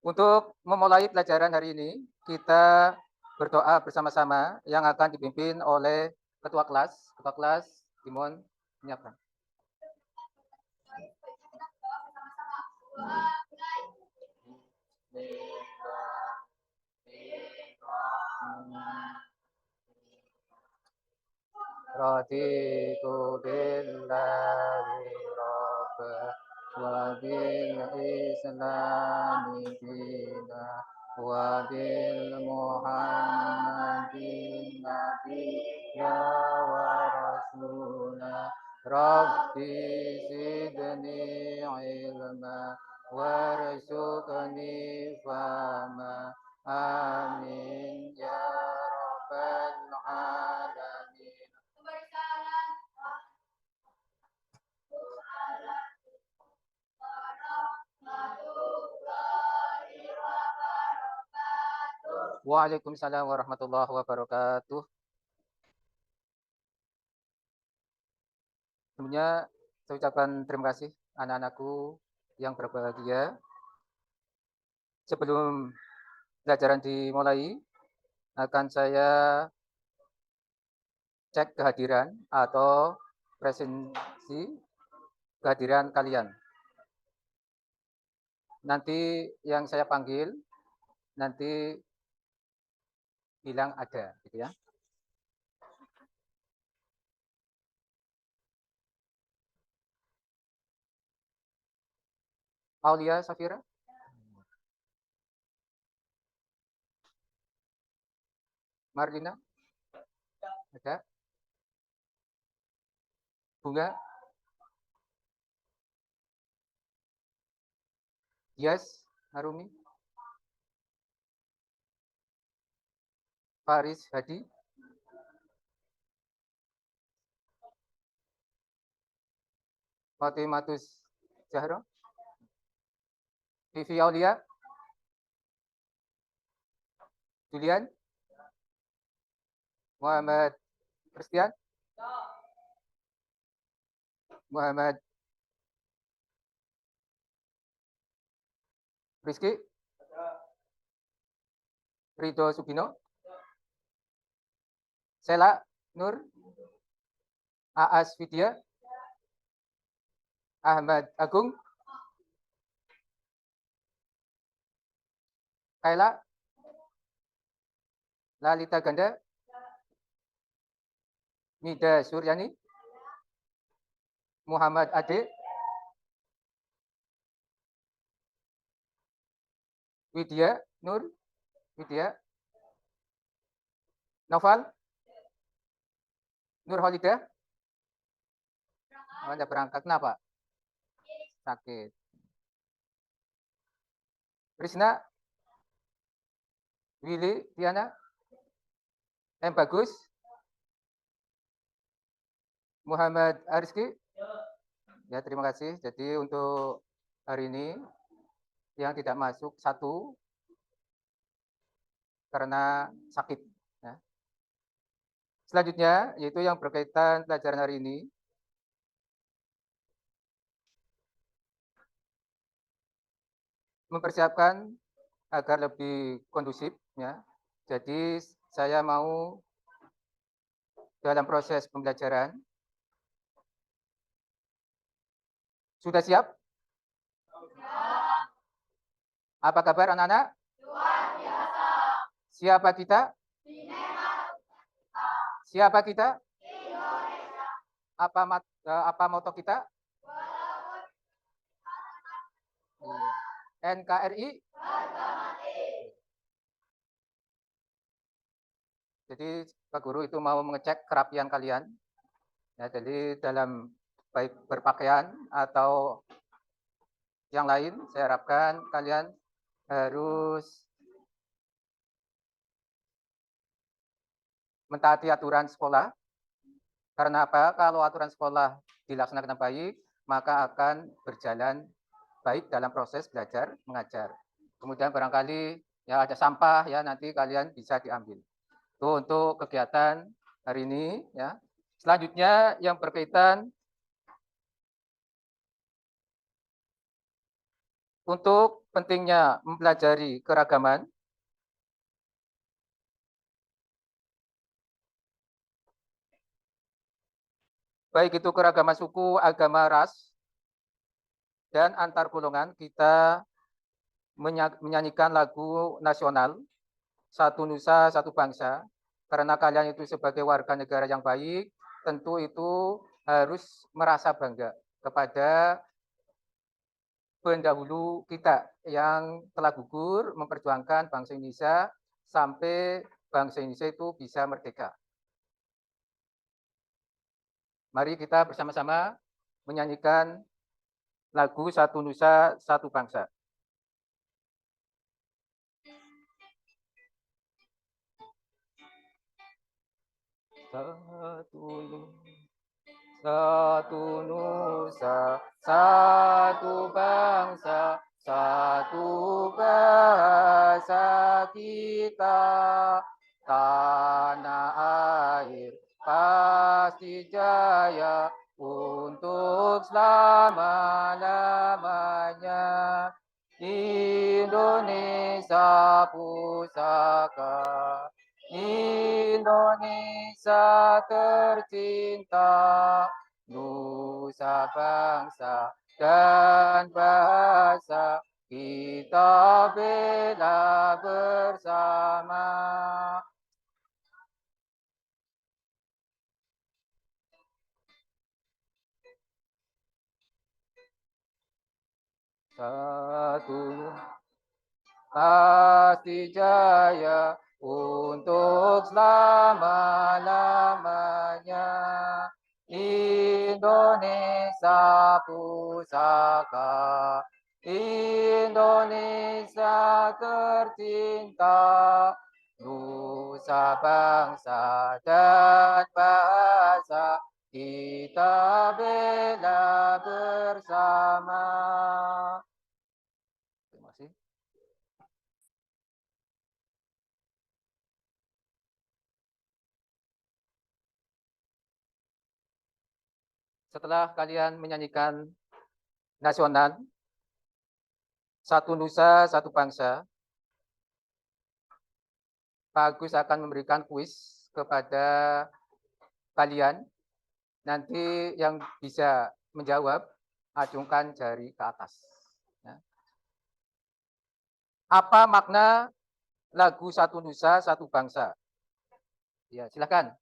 Untuk memulai pelajaran hari ini, kita berdoa bersama-sama yang akan dipimpin oleh Ketua Kelas. Ketua Kelas, Dimon, menyiapkan. Raditu billahi rabba wa bil islami dina wa bil muhammadin nabiyya wa rasula rabbi zidni ilma warzuqni fahma amin ya rabbal alamin. Waalaikumsalam warahmatullahi wabarakatuh. Sebelumnya saya ucapkan terima kasih anak-anakku yang berbahagia. Sebelum pelajaran dimulai, akan saya cek kehadiran atau presensi kehadiran kalian. Nanti yang saya panggil, nanti bilang ada, gitu ya. Aulia Safira, Marlina, ada. Bunga, Yes, Harumi, Faris Hadi, Fatimatus Zahra, Vivi Aulia, Julian, Muhammad Christian, Muhammad Rizky, Ridho Sugino, Sela Nur, Aas Vidya, Ahmad Agung, Kaila, Lalita Ganda, Nida Suryani, Muhammad Ade, Widya Nur, Widya, Noval, Nur Holidah, Anda berangkat, kenapa? Sakit. Krisna, Willy, Diana, M. Bagus, Muhammad Ariski. Ya, terima kasih. Jadi untuk hari ini yang tidak masuk satu karena sakit. Ya. Selanjutnya yaitu yang berkaitan pelajaran hari ini. Mempersiapkan agar lebih kondusif. Ya. Jadi saya mau dalam proses pembelajaran. Sudah siap? Apa kabar anak-anak? Siapa kita? Siapa kita? Apa moto kita? NKRI. Jadi Pak Guru itu mau mengecek kerapian kalian. Ya, jadi dalam baik berpakaian atau yang lain, saya harapkan kalian harus mentaati aturan sekolah. Karena apa? Kalau aturan sekolah dilaksanakan baik, maka akan berjalan baik dalam proses belajar mengajar. Kemudian barangkali ya ada sampah ya nanti kalian bisa diambil. Itu untuk kegiatan hari ini ya. Selanjutnya yang berkaitan Untuk pentingnya mempelajari keragaman, baik itu keragaman suku, agama, ras, dan antar golongan, kita menyanyikan lagu nasional Satu Nusa, Satu Bangsa. Karena kalian itu sebagai warga negara yang baik, tentu itu harus merasa bangga kepada pendahulu kita yang telah gugur memperjuangkan bangsa Indonesia sampai bangsa Indonesia itu bisa merdeka. Mari kita bersama-sama menyanyikan lagu Satu Nusa, Satu Bangsa. Satu nusa, satu bangsa, satu bahasa kita. Tanah air pasti jaya untuk selama-lamanya. Indonesia pusaka, Indonesia tercinta, nusa bangsa dan bahasa kita bela bersama. Satu pasti jaya untuk selama-lamanya. Indonesia pusaka, Indonesia tercinta, nusa bangsa dan bahasa kita bela bersama. Terima kasih. Setelah kalian menyanyikan nasional, Satu Nusa, Satu Bangsa, Pak Agus akan memberikan kuis kepada kalian. Nanti yang bisa menjawab, acungkan jari ke atas. Ya. Apa makna lagu Satu Nusa, Satu Bangsa? Ya, silakan.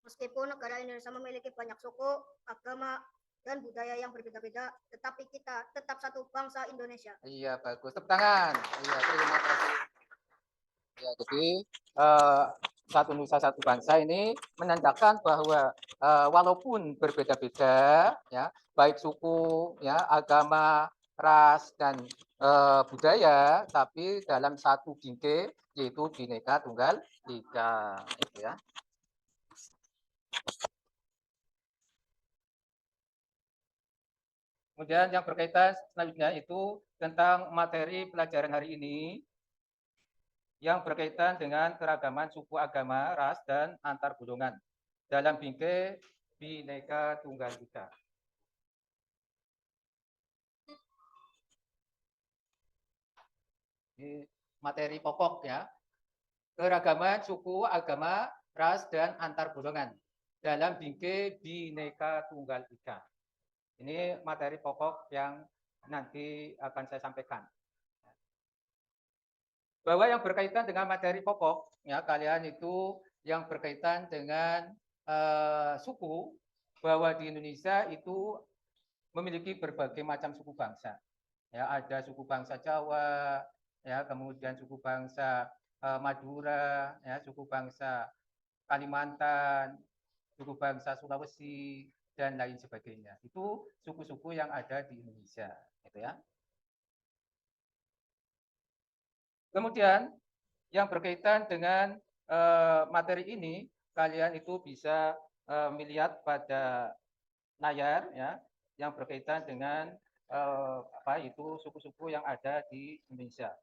Meskipun negara Indonesia memiliki banyak suku, agama, dan budaya yang berbeda-beda, tetapi kita tetap satu bangsa Indonesia. Iya, bagus. Tepuk tangan. Iya, terima kasih. Ya, jadi Satu Nusa, Satu Bangsa ini menandakan bahwa walaupun berbeda-beda, ya, baik suku, ya, agama, ras, dan budaya, tapi dalam satu bingkai, yaitu Bhinneka Tunggal Ika. Gitu ya. Kemudian yang berkaitan selanjutnya itu tentang materi pelajaran hari ini yang berkaitan dengan keragaman suku, agama, ras, dan antar golongan dalam bingkai Bhinneka Tunggal Ika. Ini materi pokok ya. Keragaman suku, agama, ras, dan antar golongan dalam bingkai Bhinneka Tunggal Ika. Ini materi pokok yang nanti akan saya sampaikan. Bahwa yang berkaitan dengan materi pokok, ya kalian itu yang berkaitan dengan suku, bahwa di Indonesia itu memiliki berbagai macam suku bangsa. Ya, ada suku bangsa Jawa, ya, kemudian suku bangsa Madura, ya, suku bangsa Kalimantan, suku bangsa Sulawesi, dan lain sebagainya. Itu suku-suku yang ada di Indonesia, gitu ya. Kemudian yang berkaitan dengan materi ini, kalian itu bisa melihat pada layar ya, yang berkaitan dengan apa itu suku-suku yang ada di Indonesia.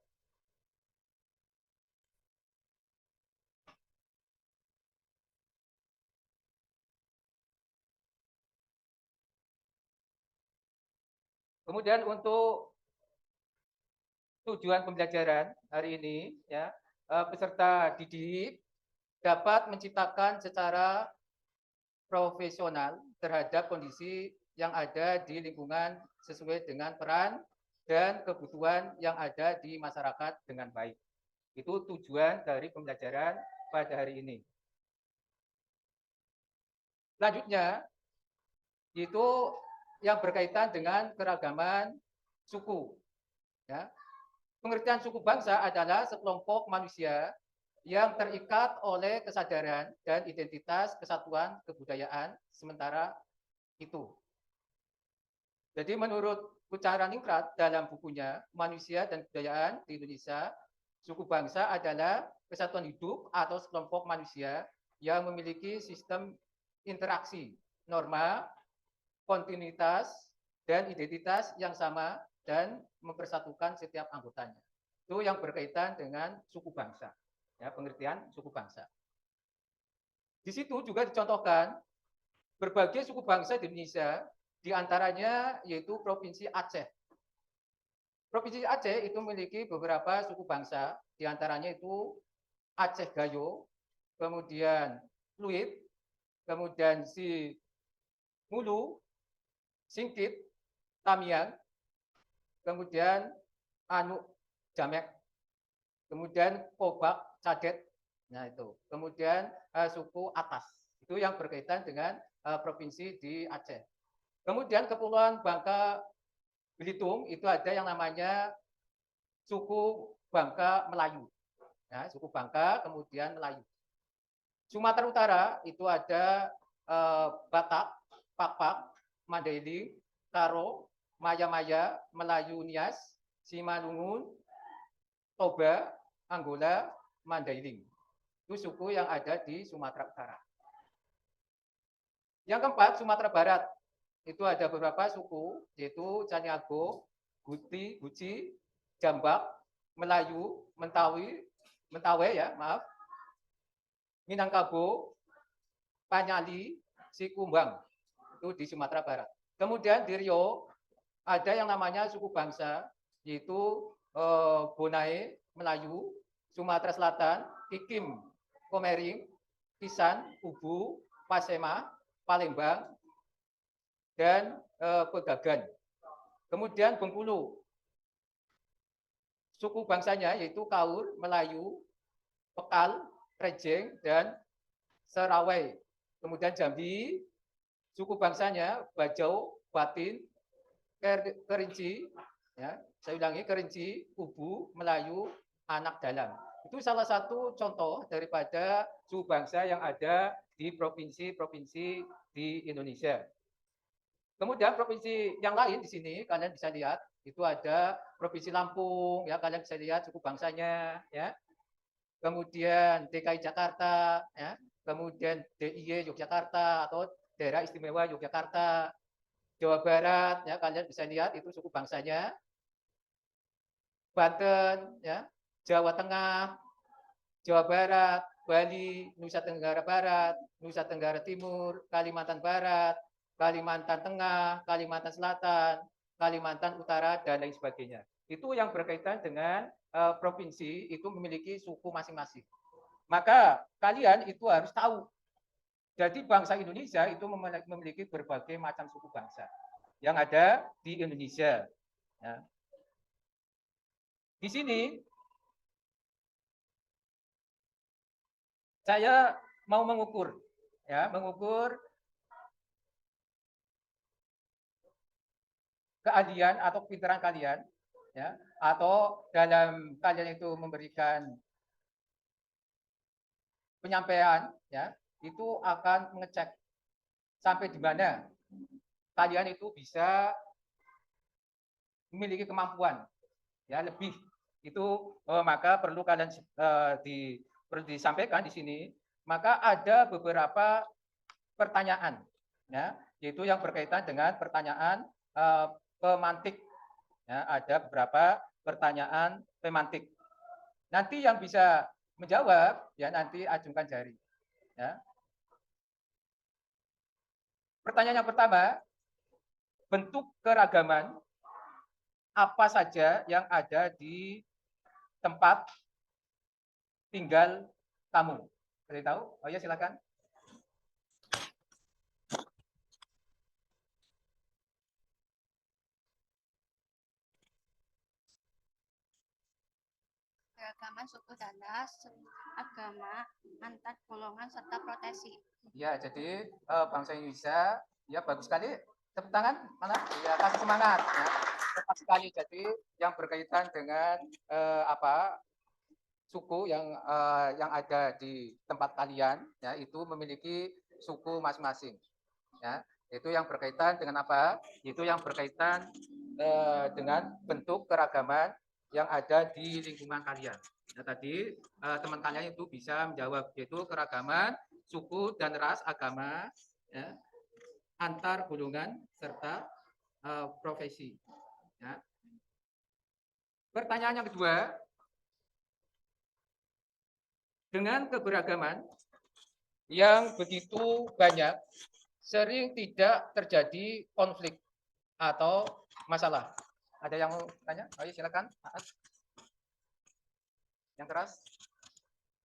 Kemudian untuk tujuan pembelajaran hari ini, ya, peserta didik dapat menciptakan secara profesional terhadap kondisi yang ada di lingkungan sesuai dengan peran dan kebutuhan yang ada di masyarakat dengan baik. Itu tujuan dari pembelajaran pada hari ini. Selanjutnya, itu yang berkaitan dengan keragaman suku. Ya. Pengertian suku bangsa adalah sekelompok manusia yang terikat oleh kesadaran dan identitas kesatuan kebudayaan sementara itu. Jadi menurut Kucara Ningrat dalam bukunya Manusia dan Kebudayaan di Indonesia, suku bangsa adalah kesatuan hidup atau sekelompok manusia yang memiliki sistem interaksi, norma, kontinuitas, dan identitas yang sama dan mempersatukan setiap anggotanya. Itu yang berkaitan dengan suku bangsa. Ya, pengertian suku bangsa. Di situ juga dicontohkan berbagai suku bangsa di Indonesia, di antaranya yaitu Provinsi Aceh. Provinsi Aceh itu memiliki beberapa suku bangsa, di antaranya itu Aceh Gayo, kemudian Fluid, kemudian si Mulu, Singkit, Tamiang, kemudian Anu Jamek, kemudian Kobak, Cadet, nah itu, kemudian suku Atas, itu yang berkaitan dengan provinsi di Aceh. Kemudian Kepulauan Bangka Belitung itu ada yang namanya suku Bangka Melayu, ya, suku Bangka kemudian Melayu. Sumatera Utara itu ada Batak, Pakpak, Mandailing, Karo, Maya-Maya, Melayu Nias, Simalungun, Toba, Angola, Mandailing. Itu suku yang ada di Sumatera Utara. Yang keempat, Sumatera Barat. Itu ada beberapa suku, yaitu Caniago, Guti, Guci, Jambak, Melayu, Mentawi, Mentawai ya, maaf, Minangkabau, Panyali, Sikumbang. Itu di Sumatera Barat. Kemudian di Riau ada yang namanya suku bangsa, yaitu Bonae, Melayu, Sumatera Selatan, Kikim, Komering, Kisan, Ubu, Pasema, Palembang, dan Pegagan. Kemudian Bengkulu, suku bangsanya yaitu Kaur, Melayu, Pekal, Rejeng, dan Serawai. Kemudian Jambi, suku bangsanya Bajau, Batin, Kerinci, ya, saya ulangi, Kerinci, Kubu, Melayu, Anak Dalam. Itu salah satu contoh daripada suku bangsa yang ada di provinsi-provinsi di Indonesia. Kemudian provinsi yang lain di sini kalian bisa lihat itu ada provinsi Lampung, ya kalian bisa lihat suku bangsanya, ya. Kemudian DKI Jakarta, ya. Kemudian DIY Yogyakarta atau Daerah Istimewa Yogyakarta, Jawa Barat, ya kalian bisa lihat itu suku bangsanya. Banten, ya, Jawa Tengah, Jawa Barat, Bali, Nusa Tenggara Barat, Nusa Tenggara Timur, Kalimantan Barat, Kalimantan Tengah, Kalimantan Selatan, Kalimantan Utara, dan lain sebagainya. Itu yang berkaitan dengan provinsi itu memiliki suku masing-masing. Maka kalian itu harus tahu. Jadi bangsa Indonesia itu memiliki berbagai macam suku bangsa yang ada di Indonesia. Ya. Di sini saya mau mengukur, ya, mengukur keahlian atau kepintaran kalian, ya, atau dalam kalian itu memberikan penyampaian, ya, itu akan mengecek sampai di mana kalian itu bisa memiliki kemampuan, ya, lebih itu maka perlu kalian perlu disampaikan di sini. Maka ada beberapa pertanyaan, ya, yaitu yang berkaitan dengan pertanyaan pemantik. Ya, ada beberapa pertanyaan pemantik. Nanti yang bisa menjawab, ya nanti acungkan jari. Ya. Pertanyaan yang pertama, bentuk keragaman apa saja yang ada di tempat tinggal kamu. Boleh tahu? Oh ya, silakan. Keragaman suku dan ras, agama, antar golongan serta profesi. Ya, jadi bangsa Indonesia, ya bagus sekali. Tepuk tangan, mana? Ya, kasih semangat. Ya. Tepat sekali. Jadi yang berkaitan dengan apa suku yang ada di tempat kalian, ya itu memiliki suku masing-masing. Ya, itu yang berkaitan dengan apa? Itu yang berkaitan dengan bentuk keragaman yang ada di lingkungan kalian. Nah, tadi teman kalian itu bisa menjawab, yaitu keragaman suku dan ras, agama, ya, antar golongan serta profesi. Ya. Pertanyaan yang kedua, dengan keberagaman yang begitu banyak, sering tidak terjadi konflik atau masalah. Ada yang mau tanya? Ayo silakan. Yang keras.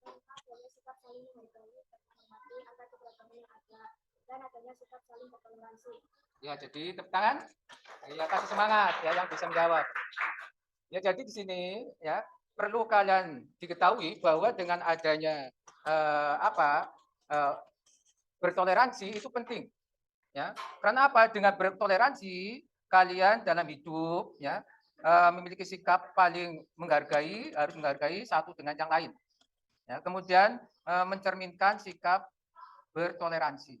Adanya sikap saling menghargai, menghormati antar keberagaman yang ada, dan adanya sikap saling bertoleransi. Ya, jadi tepuk tangan. Ya, kasih semangat ya yang bisa menjawab. Ya, jadi di sini ya perlu kalian diketahui bahwa dengan adanya bertoleransi itu penting. Ya, karena apa? Dengan bertoleransi kalian dalam hidup ya memiliki sikap paling menghargai, harus menghargai satu dengan yang lain. Ya, kemudian mencerminkan sikap bertoleransi.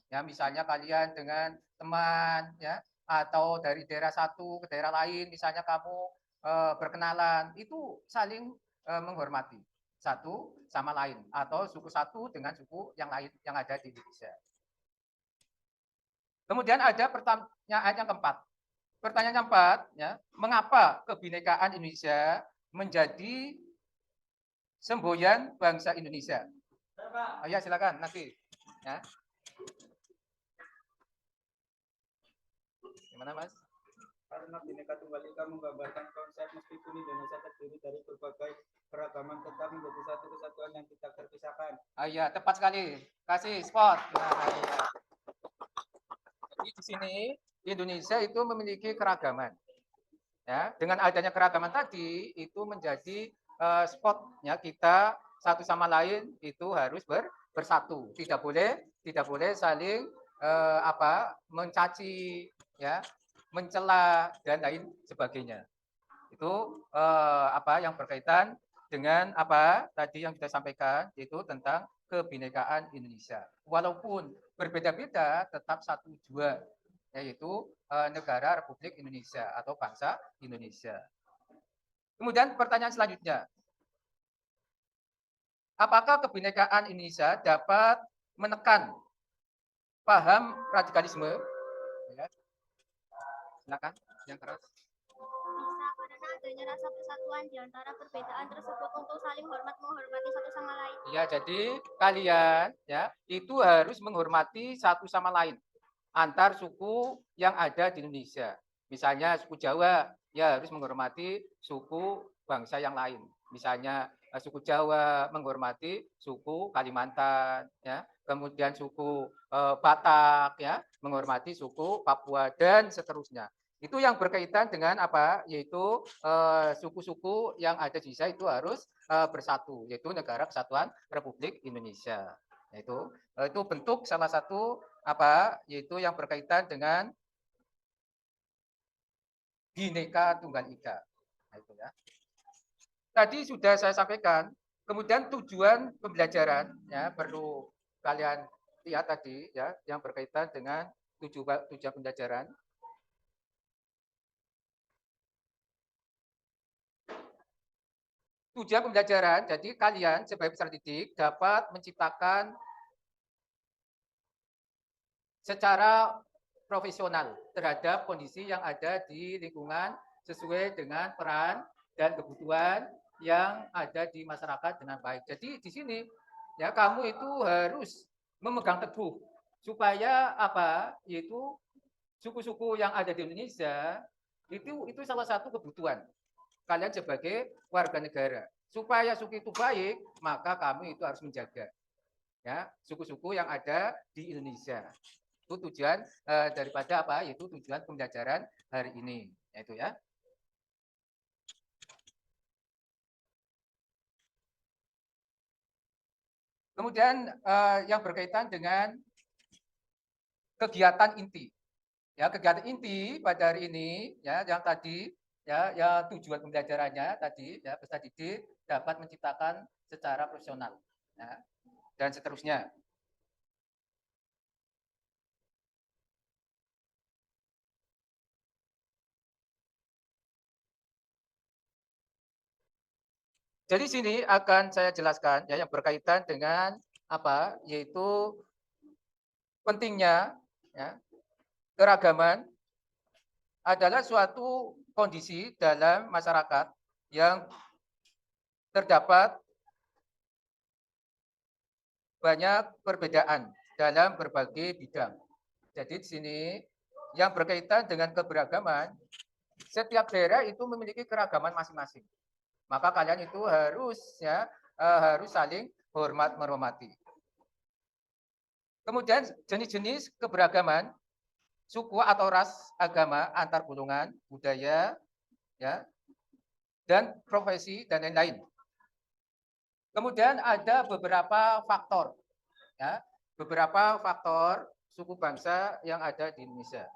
Ya, misalnya kalian dengan teman ya atau dari daerah satu ke daerah lain, misalnya kamu berkenalan, itu saling menghormati satu sama lain atau suku satu dengan suku yang lain yang ada di Indonesia. Kemudian ada pertanyaan yang keempat. Pertanyaan yang keempat, ya, mengapa kebinekaan Indonesia menjadi semboyan bangsa Indonesia? Oh ya, silakan nanti. Ya. Gimana, Mas? Karena Bhinneka Tunggal Ika menggambarkan konsep meskipun Indonesia terdiri dari berbagai keragaman tetap menjadi satu kesatuan yang tidak terpisahkan. Oh iya, tepat sekali. Kasih spot. Nah, iya. Jadi di sini Indonesia itu memiliki keragaman. Ya, dengan adanya keragaman tadi itu menjadi spotnya kita satu sama lain itu harus bersatu. Tidak boleh saling mencaci, ya, mencela dan lain sebagainya. Itu yang berkaitan dengan apa tadi yang kita sampaikan, yaitu tentang kebinekaan Indonesia. Walaupun berbeda-beda, tetap satu jua, yaitu negara Republik Indonesia atau bangsa Indonesia. Kemudian pertanyaan selanjutnya, apakah kebinekaan Indonesia dapat menekan paham radikalisme? Ya. Silakan, yang keras. Bisa karena adanya rasa persatuan di antara perbedaan tersebut untuk saling menghormati satu sama lain. Ya, jadi kalian ya itu harus menghormati satu sama lain antar suku yang ada di Indonesia. Misalnya suku Jawa ya harus menghormati suku bangsa yang lain. Misalnya suku Jawa menghormati suku Kalimantan, ya. Kemudian suku Batak ya menghormati suku Papua dan seterusnya. Itu yang berkaitan dengan apa? Yaitu suku-suku yang ada di Indonesia itu harus bersatu, yaitu Negara Kesatuan Republik Indonesia. Itu bentuk salah satu yaitu yang berkaitan dengan Bhinneka Tunggal Ika. Nah, itu ya. Tadi sudah saya sampaikan. Kemudian tujuan pembelajaran ya perlu kalian lihat tadi ya yang berkaitan dengan tujuan pembelajaran. Tujuan pembelajaran, jadi kalian sebagai peserta didik dapat menciptakan secara profesional terhadap kondisi yang ada di lingkungan sesuai dengan peran dan kebutuhan yang ada di masyarakat dengan baik. Jadi di sini ya kamu itu harus memegang teguh supaya yaitu suku-suku yang ada di Indonesia Itu salah satu kebutuhan kalian sebagai warga negara. Supaya suku itu baik, maka kami itu harus menjaga ya suku-suku yang ada di Indonesia. Itu tujuan daripada apa? Yaitu tujuan pembelajaran hari ini, yaitu ya. Kemudian yang berkaitan dengan kegiatan inti. Ya, kegiatan inti pada hari ini ya yang tadi ya tujuan pembelajarannya tadi ya peserta didik dapat menciptakan secara profesional ya, dan seterusnya. Jadi sini akan saya jelaskan ya yang berkaitan dengan apa yaitu pentingnya ya, keragaman adalah suatu kondisi dalam masyarakat yang terdapat banyak perbedaan dalam berbagai bidang. Jadi di sini yang berkaitan dengan keberagaman, setiap daerah itu memiliki keragaman masing-masing. Maka kalian itu harus ya harus saling hormat menghormati. Kemudian jenis-jenis keberagaman suku atau ras, agama, antar golongan, budaya, ya, dan profesi dan lain-lain. Kemudian ada beberapa faktor, ya, beberapa faktor suku bangsa yang ada di Indonesia.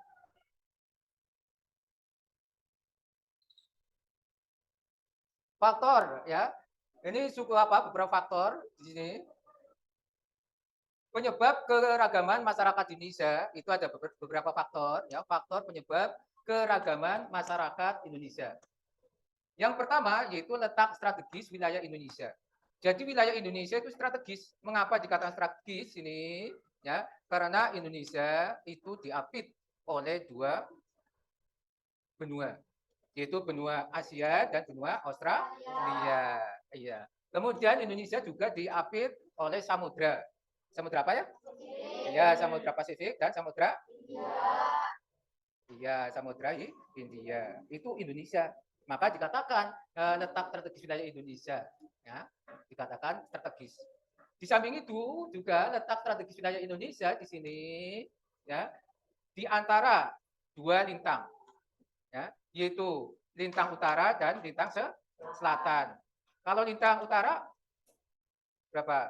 Faktor, ya, ini suku apa? Beberapa faktor di sini. Penyebab keragaman masyarakat Indonesia itu ada beberapa faktor, ya, faktor penyebab keragaman masyarakat Indonesia. Yang pertama yaitu letak strategis wilayah Indonesia. Jadi wilayah Indonesia itu strategis. Mengapa dikatakan strategis ini? Ya, karena Indonesia itu diapit oleh dua benua, yaitu benua Asia dan benua Australia. Iya. Kemudian Indonesia juga diapit oleh samudra. Samudra apa ya? Iya, Samudra Pasifik dan Samudra Iya, Samudra India. Itu Indonesia. Maka dikatakan letak strategis wilayah Indonesia, ya, dikatakan strategis. Di samping itu juga letak strategis wilayah Indonesia di sini, ya, di antara dua lintang, ya, yaitu lintang utara dan lintang selatan. Kalau lintang utara berapa?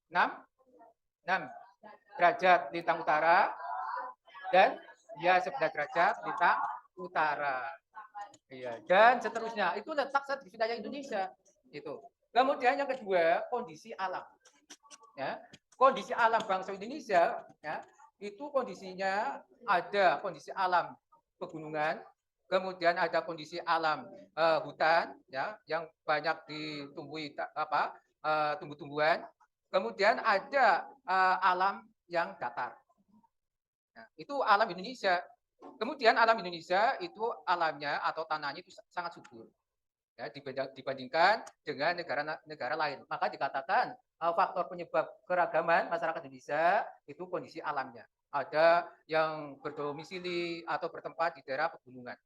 6 derajat lintang utara dan ya 11 derajat lintang utara. Iya, dan seterusnya. Itu letak strategis wilayah Indonesia. Itu. Kemudian yang kedua, kondisi alam. Ya. Kondisi alam bangsa Indonesia ya, itu kondisinya ada kondisi alam pegunungan, kemudian ada kondisi alam hutan ya yang banyak ditumbuhi apa tumbuh-tumbuhan. Kemudian ada alam yang datar. Nah, itu alam Indonesia. Kemudian alam Indonesia itu alamnya atau tanahnya itu sangat subur ya dibandingkan dengan negara-negara lain. Maka dikatakan faktor penyebab keragaman masyarakat Indonesia itu kondisi alamnya. Ada yang berdomisili atau bertempat di daerah pegunungan.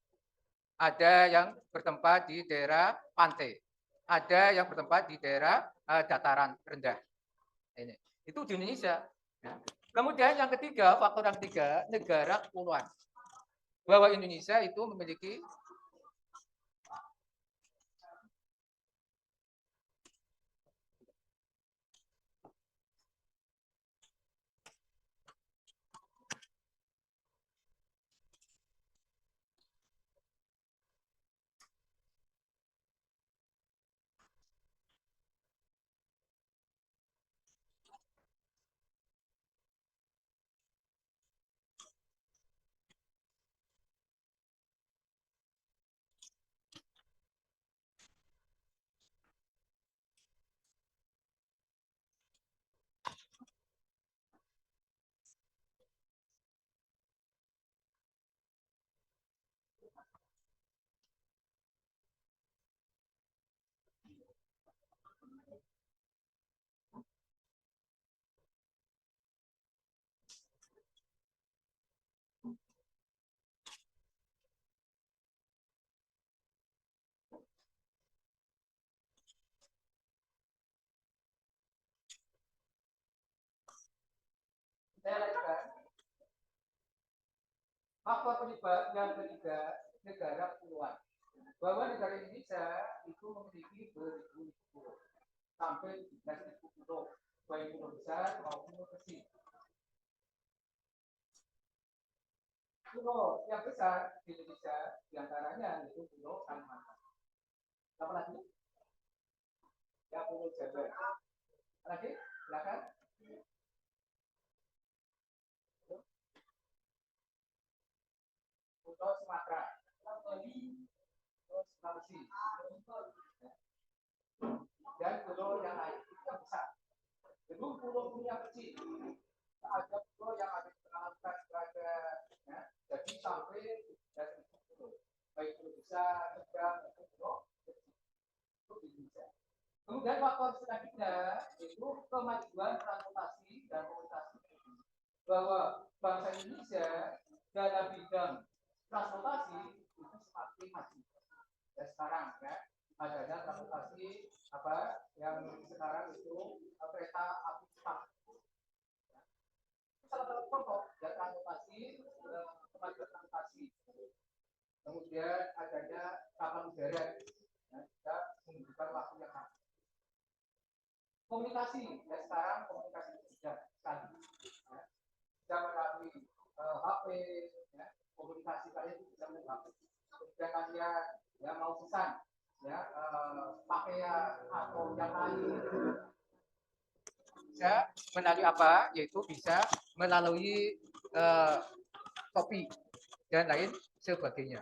Ada yang bertempat di daerah pantai. Ada yang bertempat di daerah dataran rendah. Ini. Itu di Indonesia. Ya. Kemudian yang ketiga, faktor yang ketiga, negara kepulauan. Bahwa Indonesia itu memiliki Faktor penyebab yang ketiga, negara kepulauan. Bahwa negara Indonesia itu memiliki beribu-ribu pulau, sampai 17.000 pulau, baik pulau besar maupun pulau kecil. Pulau yang besar di Indonesia diantaranya itu Pulau Kalimantan. Apa lagi? Ya, Pulau Jawa. Lagi, silakan. Pulau Sumatera, Pulau Sulawesi, dan pulau yang lain yang besar. Itu pulau yang kecil. Ada pulau yang ada di pengawasan berada, ya, jadi sampai dari pulau, baik pulau besar, sedang, maupun pulau kecil. Itu di Indonesia. Kemudian faktor selanjutnya itu kemajuan transportasi dan komunikasi, bahwa bangsa Indonesia dalam bidang transportasi itu semakin maju. Dan sekarang ya adanya transportasi apa yang sekarang itu kereta api cepat. Salah satu contoh dari transportasi, kemajuan transportasi. Kemudian adanya kapal udara, ya, kita menunjukkan waktu yang sama. Komunikasi, ya sekarang komunikasi sudah sekali, ya. Bisa melalui HP, ya, komunikasi kalian itu bisa melalui HP. Kemudian kalian ya mau pesan, ya pakaian atau yang lain, bisa melalui apa? Yaitu bisa melalui kopi dan lain sebagainya.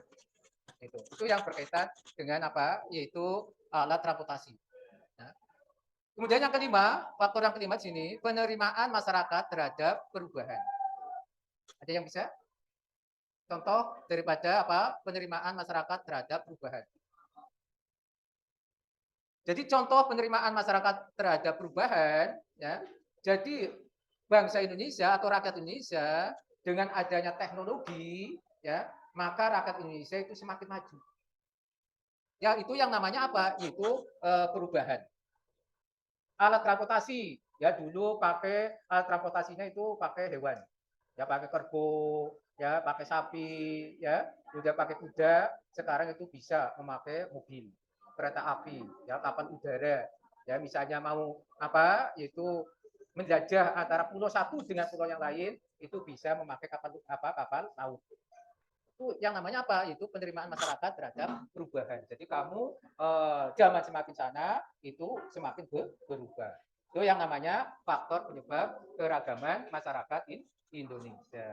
Itu yang berkaitan dengan apa? Yaitu alat transportasi. Nah, kemudian yang kelima, faktor yang kelima di sini, penerimaan masyarakat terhadap perubahan. Ada yang bisa? Contoh daripada apa? Penerimaan masyarakat terhadap perubahan. Jadi contoh penerimaan masyarakat terhadap perubahan, ya. Jadi bangsa Indonesia atau rakyat Indonesia dengan adanya teknologi, ya, maka rakyat Indonesia itu semakin maju. Ya, itu yang namanya apa? Itu perubahan. Alat transportasi, ya dulu pakai alat transportasinya itu pakai hewan, ya pakai kerbau, ya pakai sapi, ya udah pakai kuda. Sekarang itu bisa memakai mobil, kereta api, ya kapal udara, ya misalnya mau apa itu menjajah antara pulau satu dengan pulau yang lain, itu bisa memakai kapal laut. Itu yang namanya apa? Itu penerimaan masyarakat terhadap perubahan. Jadi kamu zaman semakin sana itu semakin berubah. Itu yang namanya faktor penyebab keragaman masyarakat Indonesia.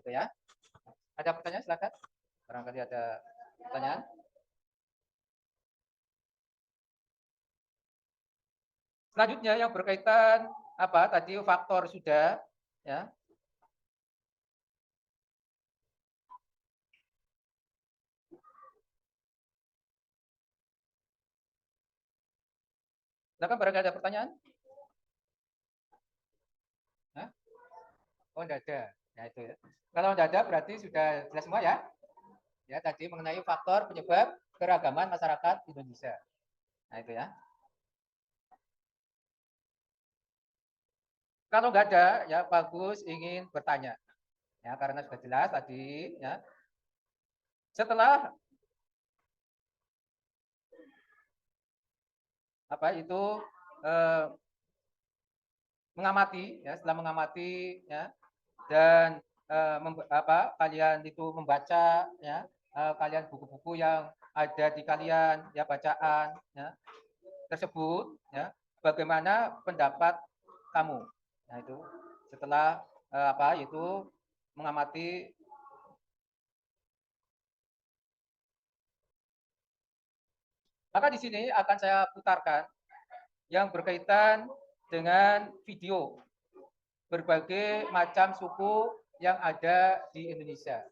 Itu ya. Ada pertanyaan silakan. Barangkali ada pertanyaan. Selanjutnya yang berkaitan apa tadi faktor sudah ya. Silakan barangkali ada pertanyaan. Hah? Oh, enggak ada. Ya itu ya. Kalau enggak ada berarti sudah jelas semua ya. Ya tadi mengenai faktor penyebab keragaman masyarakat Indonesia. Nah itu ya. Kalau nggak ada, ya bagus ingin bertanya. Ya karena sudah jelas tadi. Ya. Setelah apa itu eh, mengamati, ya setelah mengamati, ya dan apa kalian itu membaca, ya kalian buku-buku yang ada di kalian, ya bacaan, ya tersebut, ya bagaimana pendapat kamu? Nah itu setelah apa itu mengamati. Maka di sini akan saya putarkan yang berkaitan dengan video berbagai macam suku yang ada di Indonesia.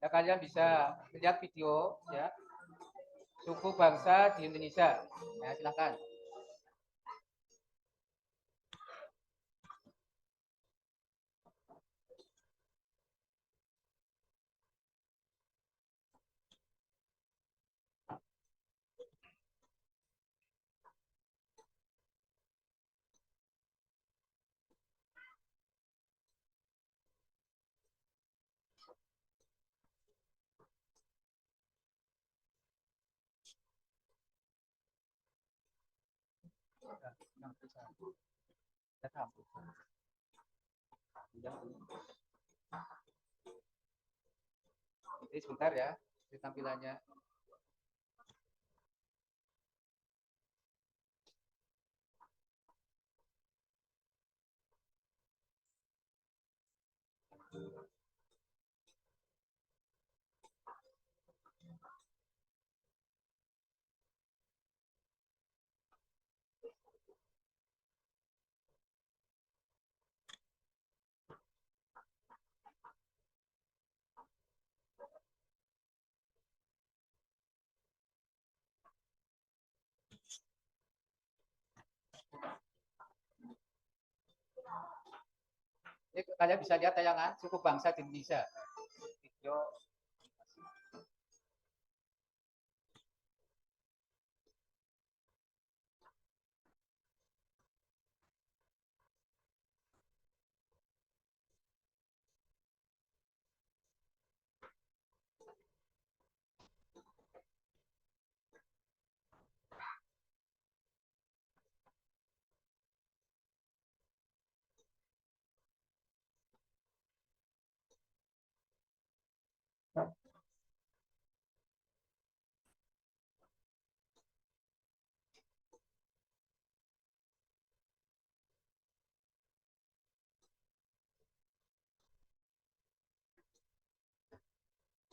Ya, kalian bisa lihat video ya suku bangsa di Indonesia. Ya, silakan. Jadi sebentar ya, di tampilannya. Ini kalian bisa lihat tayangan suku bangsa di Indonesia. Video.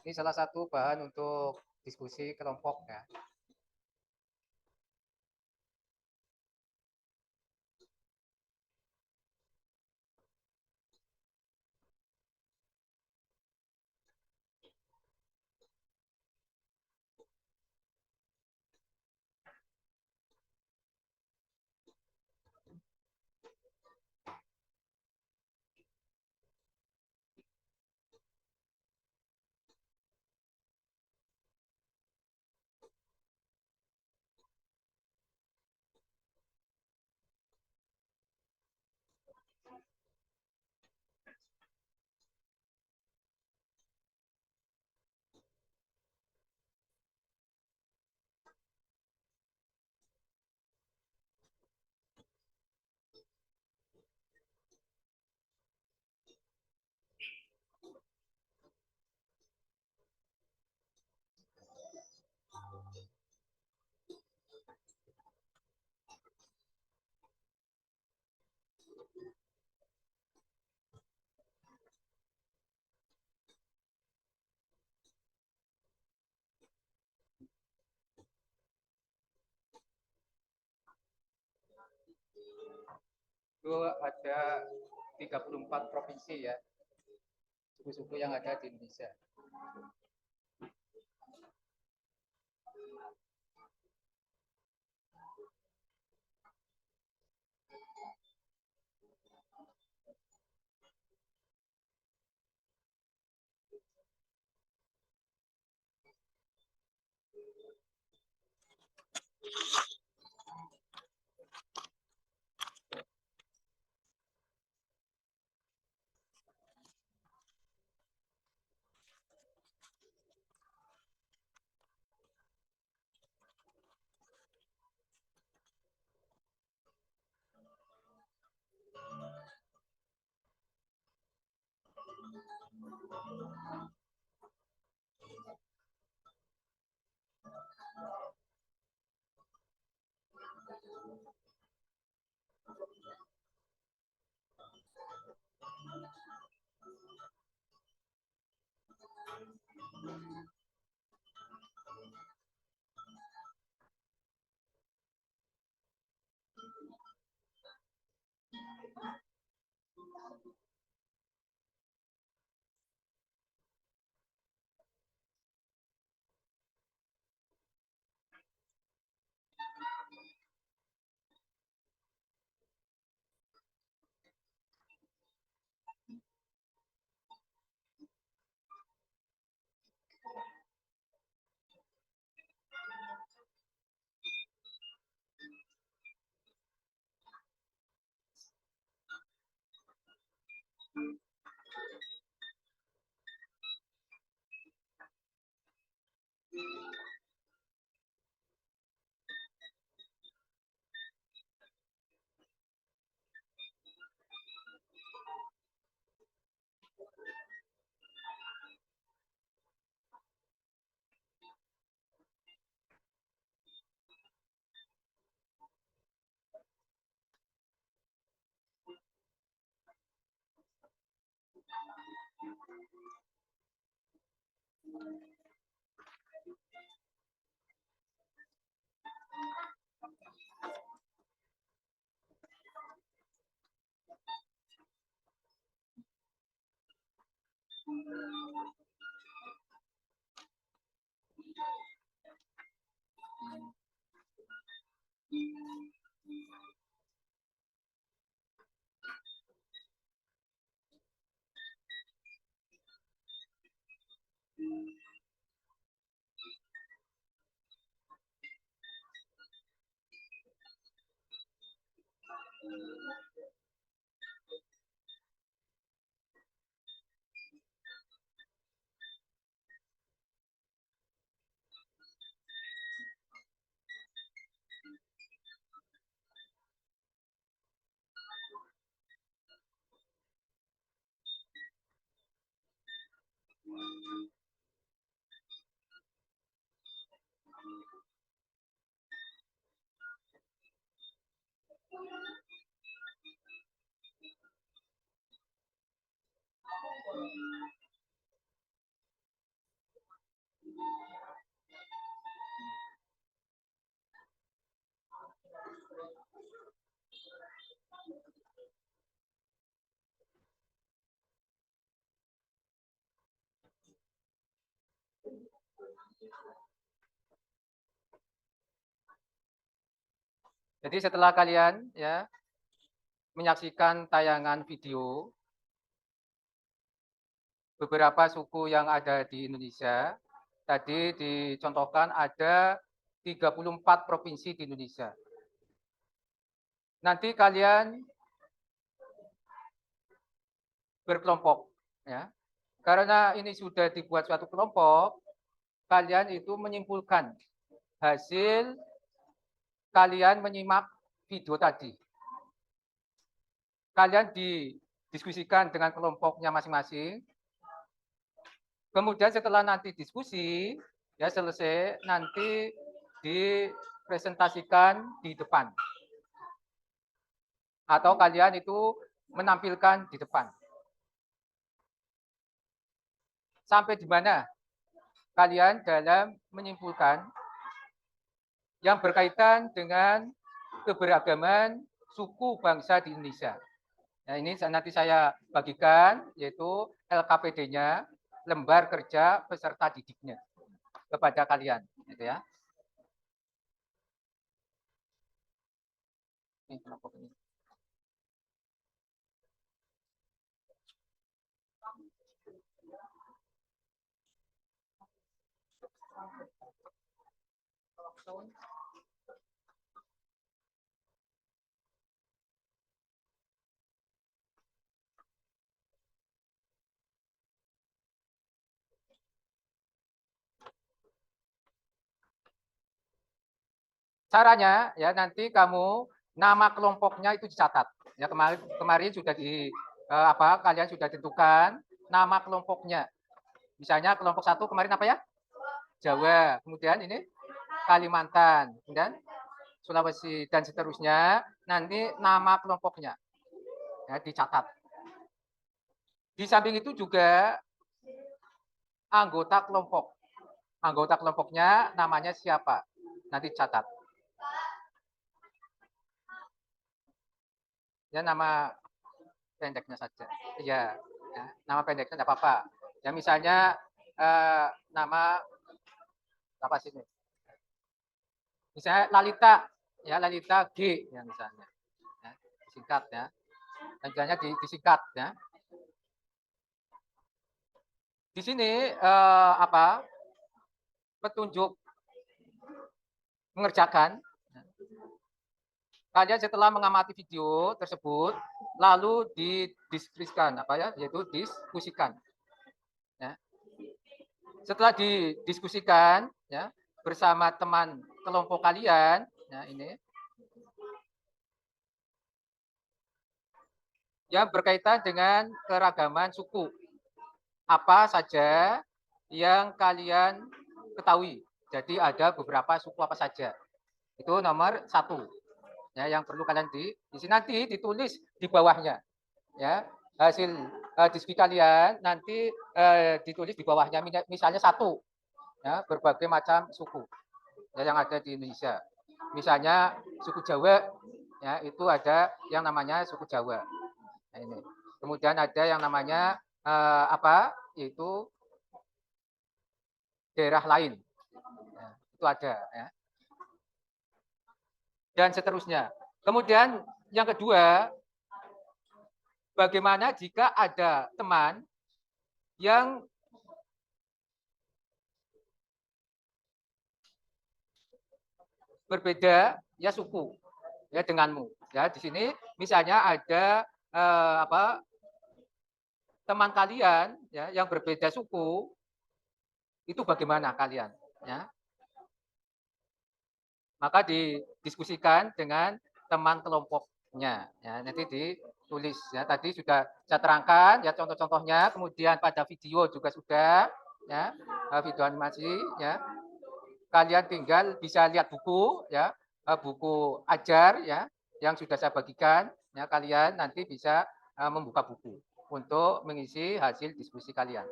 Ini salah satu bahan untuk diskusi kelompok ya. Itu ada 34 provinsi ya, suku-suku yang ada di Indonesia. Jadi setelah kalian ya menyaksikan tayangan video beberapa suku yang ada di Indonesia, tadi dicontohkan ada 34 provinsi di Indonesia. Nanti kalian berkelompok ya. Karena ini sudah dibuat suatu kelompok, kalian itu menyimpulkan hasil kalian menyimak video tadi. Kalian didiskusikan dengan kelompoknya masing-masing. Kemudian setelah nanti diskusi, ya selesai, nanti dipresentasikan di depan. Atau kalian itu menampilkan di depan. Sampai di mana kalian dalam menyimpulkan yang berkaitan dengan keberagaman suku bangsa di Indonesia. Nah, ini nanti saya bagikan, yaitu LKPD-nya, lembar kerja peserta didiknya, kepada kalian. Gitu ya. Ini kelompok ini. Caranya ya nanti kamu nama kelompoknya itu dicatat. Ya kemarin sudah kalian sudah tentukan nama kelompoknya. Misalnya kelompok 1 kemarin apa ya? Jawa. Kemudian ini Kalimantan, kemudian Sulawesi dan seterusnya. Nanti nama kelompoknya ya dicatat. Di samping itu juga anggota kelompok. Anggota kelompoknya namanya siapa? Nanti catat. Ya nama pendeknya saja. Iya, ya, nama pendeknya tidak apa-apa. Ya misalnya nama apa sini? Misalnya Lalita, ya Lalita G, ya misalnya, ya, disingkat ya. Misalnya disingkat ya. Di sini apa? Petunjuk mengerjakan. Kalian setelah mengamati video tersebut, lalu didiskusikan, apa ya, yaitu diskusikan. Ya. Setelah didiskusikan, ya, bersama teman kelompok kalian, ya ini, yang berkaitan dengan keragaman suku. Apa saja yang kalian ketahui. Jadi ada beberapa suku apa saja. Itu nomor 1. Ya, yang perlu kalian di sini nanti ditulis di bawahnya. Ya, hasil diskusi kalian nanti ditulis di bawahnya. Misalnya 1, ya, berbagai macam suku ya, yang ada di Indonesia. Misalnya suku Jawa, ya itu ada yang namanya suku Jawa. Nah, ini. Kemudian ada yang namanya apa? Yaitu daerah lain. Ya, itu ada. Ya. Dan seterusnya. Kemudian yang kedua, bagaimana jika ada teman yang berbeda ya suku ya denganmu. Ya di sini misalnya ada apa teman kalian ya yang berbeda suku, itu bagaimana kalian ya? Maka didiskusikan dengan teman kelompoknya. Ya, nanti ditulis. Ya, tadi sudah saya terangkan ya contoh-contohnya. Kemudian pada video juga sudah ya video animasi ya. Kalian tinggal bisa lihat buku ya buku ajar ya yang sudah saya bagikan. Ya, kalian nanti bisa membuka buku untuk mengisi hasil diskusi kalian.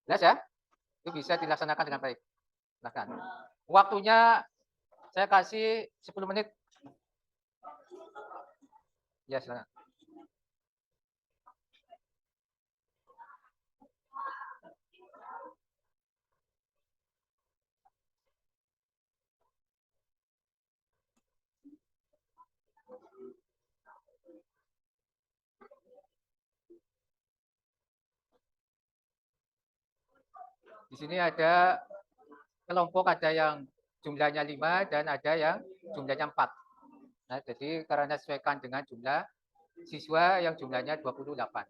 Jelas ya? Itu bisa dilaksanakan dengan baik. Silakan. Waktunya saya kasih 10 menit. Ya, silakan. Di sini ada kelompok, ada yang jumlahnya 5 dan ada yang jumlahnya 4. Nah, jadi karena sesuaikan dengan jumlah siswa yang jumlahnya 28.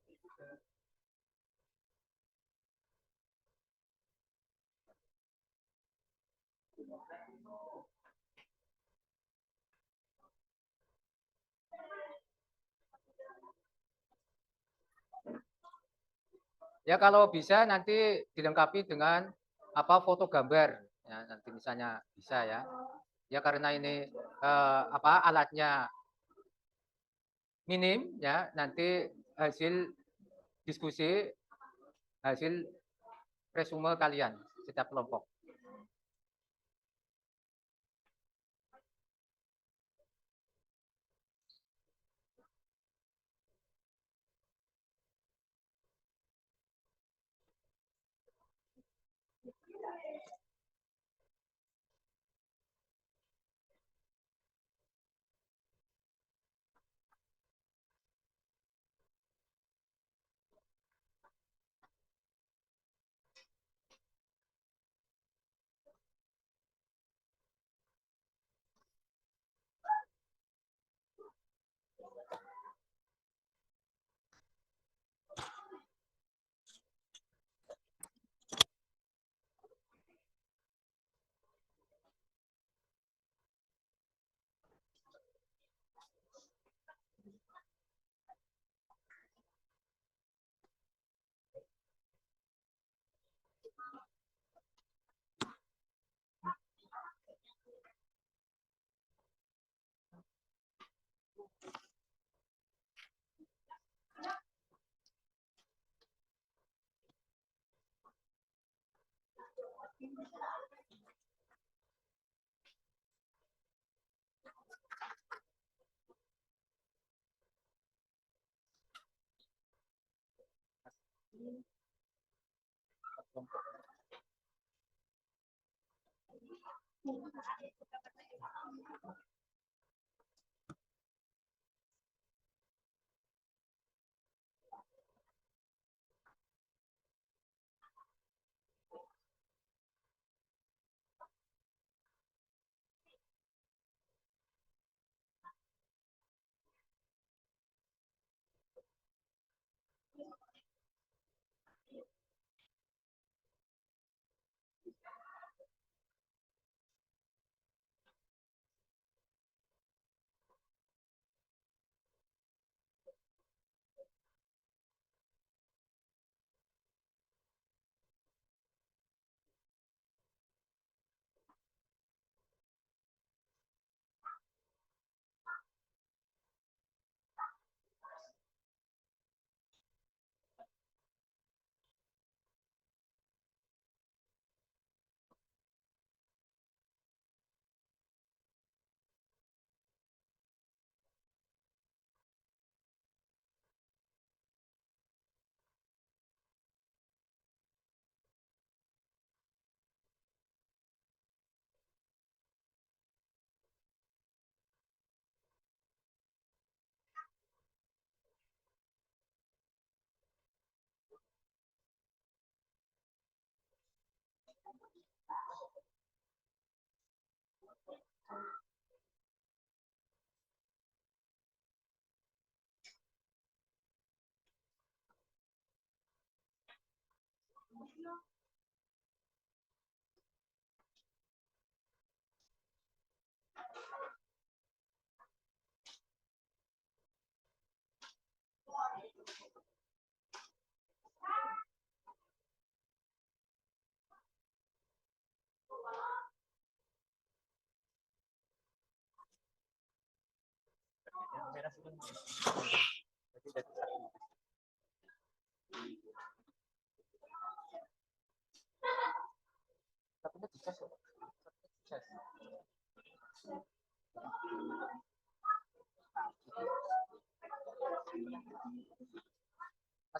Ya kalau bisa nanti dilengkapi dengan apa foto gambar. Ya, nanti misalnya bisa ya. Ya karena ini apa alatnya minim ya, nanti hasil diskusi, hasil resume kalian setiap kelompok. Mas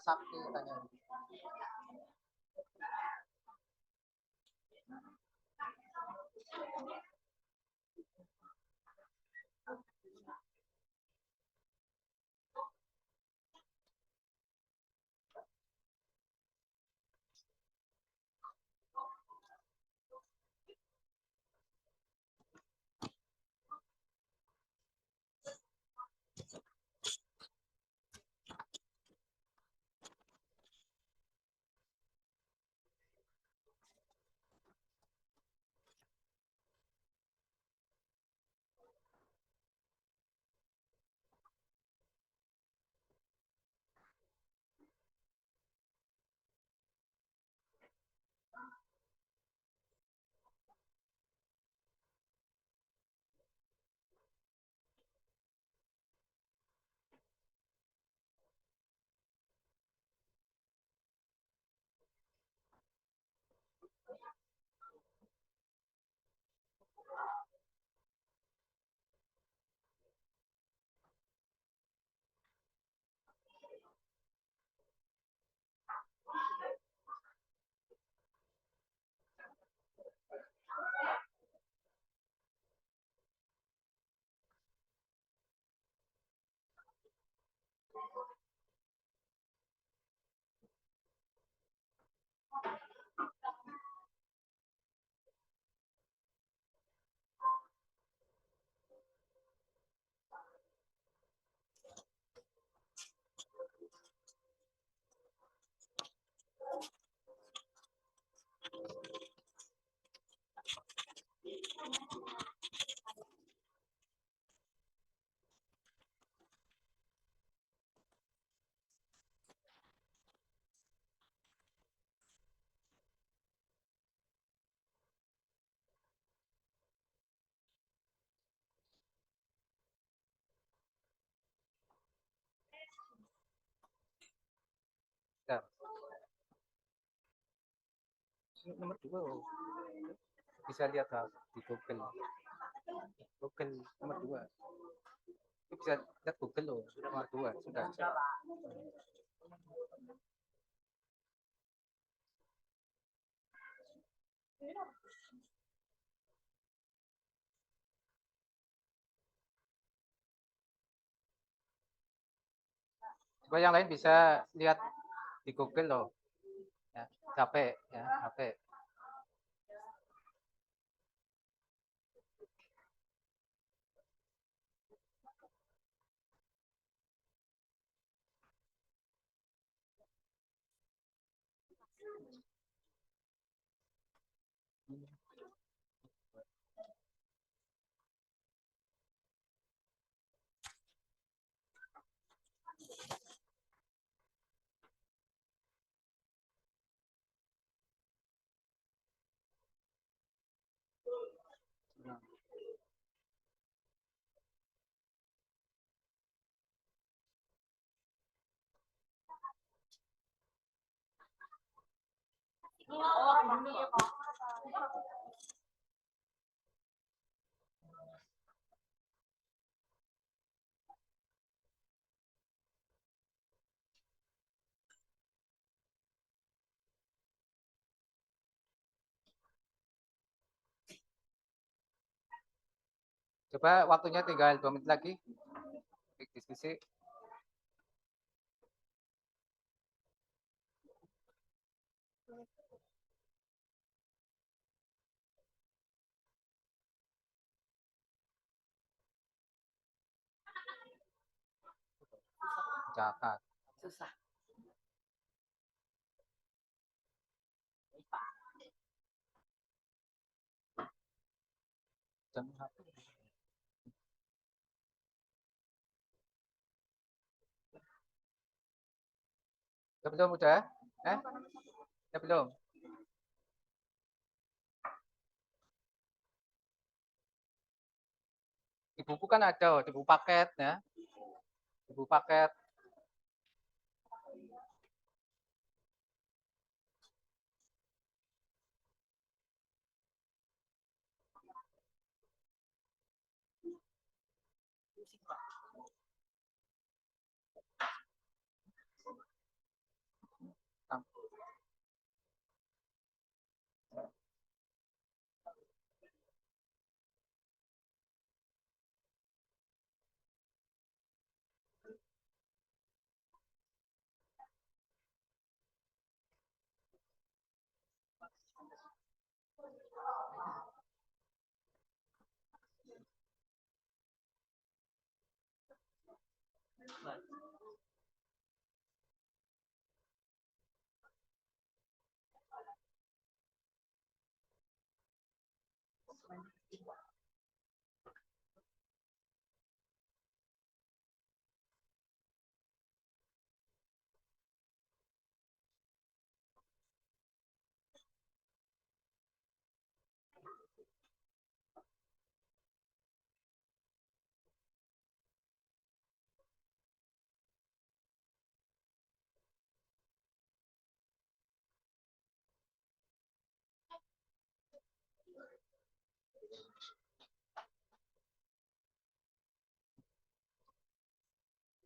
Sakti tanya. Ya. Nomor 2. Bisa lihat di Google. Google nomor 2. Bisa lihat Google loh, nomor 2 sudah. Coba yang lain bisa lihat di Google loh. Ya, capek ya, capek. Coba waktunya tinggal 2 menit lagi. Diskusi. Catat. Susah. Jam belum udah? Belum. Di buku kan ada, di buku paket ya. Di buku paket.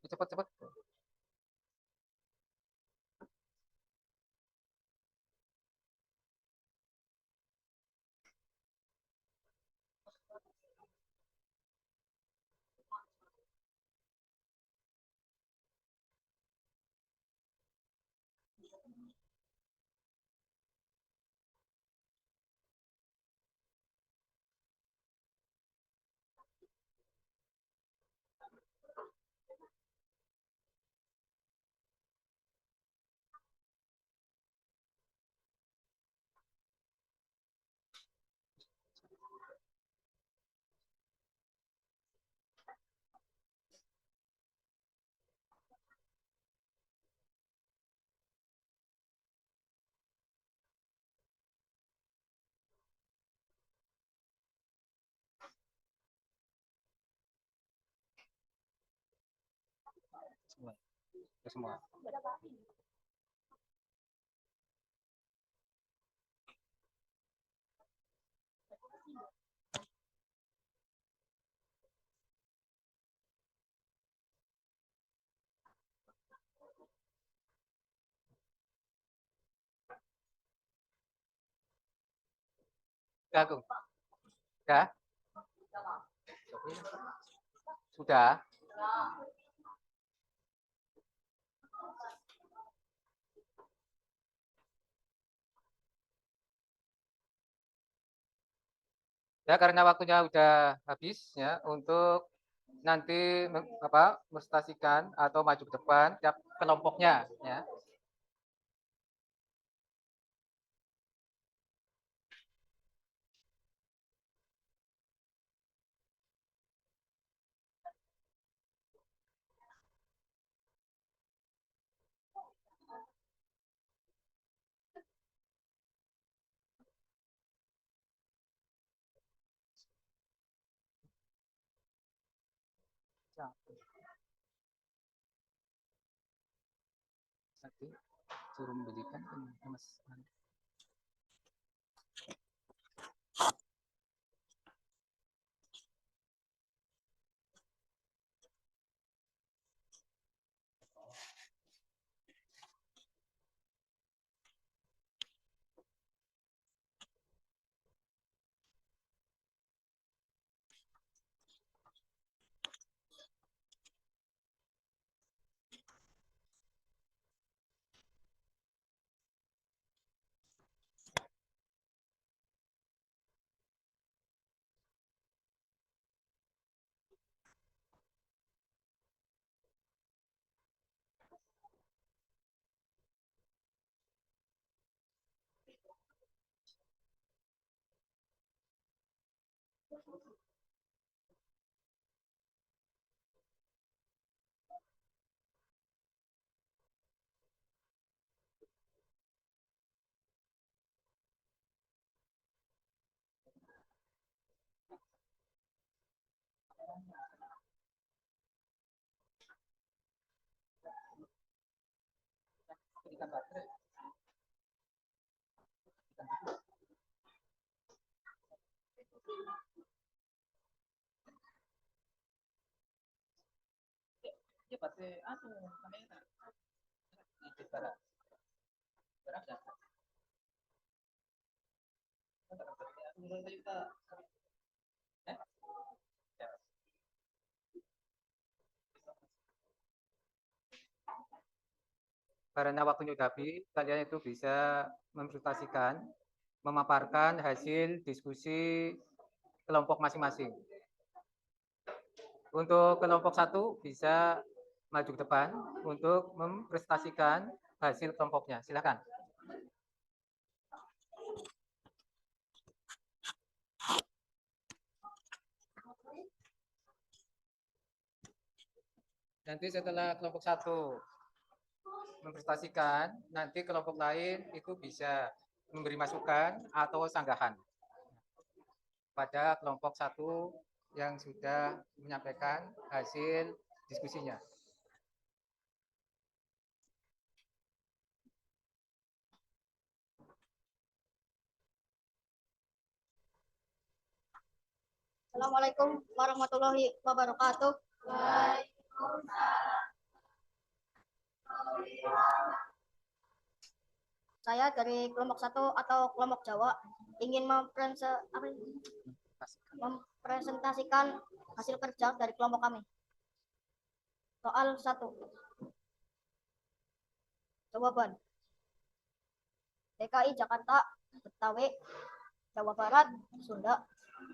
Cepat-cepat. Semua. Semua. Agung. Sudah? Sudah? Ya, karena waktunya udah habis ya untuk nanti presentasikan atau maju ke depan tiap kelompoknya ya. Nanti suruh membelikan Mas. Karena waktunya udah habis, kalian itu bisa mempresentasikan, memaparkan hasil diskusi kelompok masing-masing. Untuk kelompok 1 bisa maju ke depan untuk mempresentasikan hasil kelompoknya. Silakan. Nanti setelah kelompok 1 mempresentasikan, nanti kelompok lain itu bisa memberi masukan atau sanggahan pada kelompok 1 yang sudah menyampaikan hasil diskusinya. Assalamualaikum warahmatullahi wabarakatuh. Saya dari kelompok 1 atau kelompok Jawa ingin mempresentasikan hasil kerja dari kelompok kami. Soal 1. Jawaban. DKI Jakarta, Betawi, Jawa Barat, Sunda,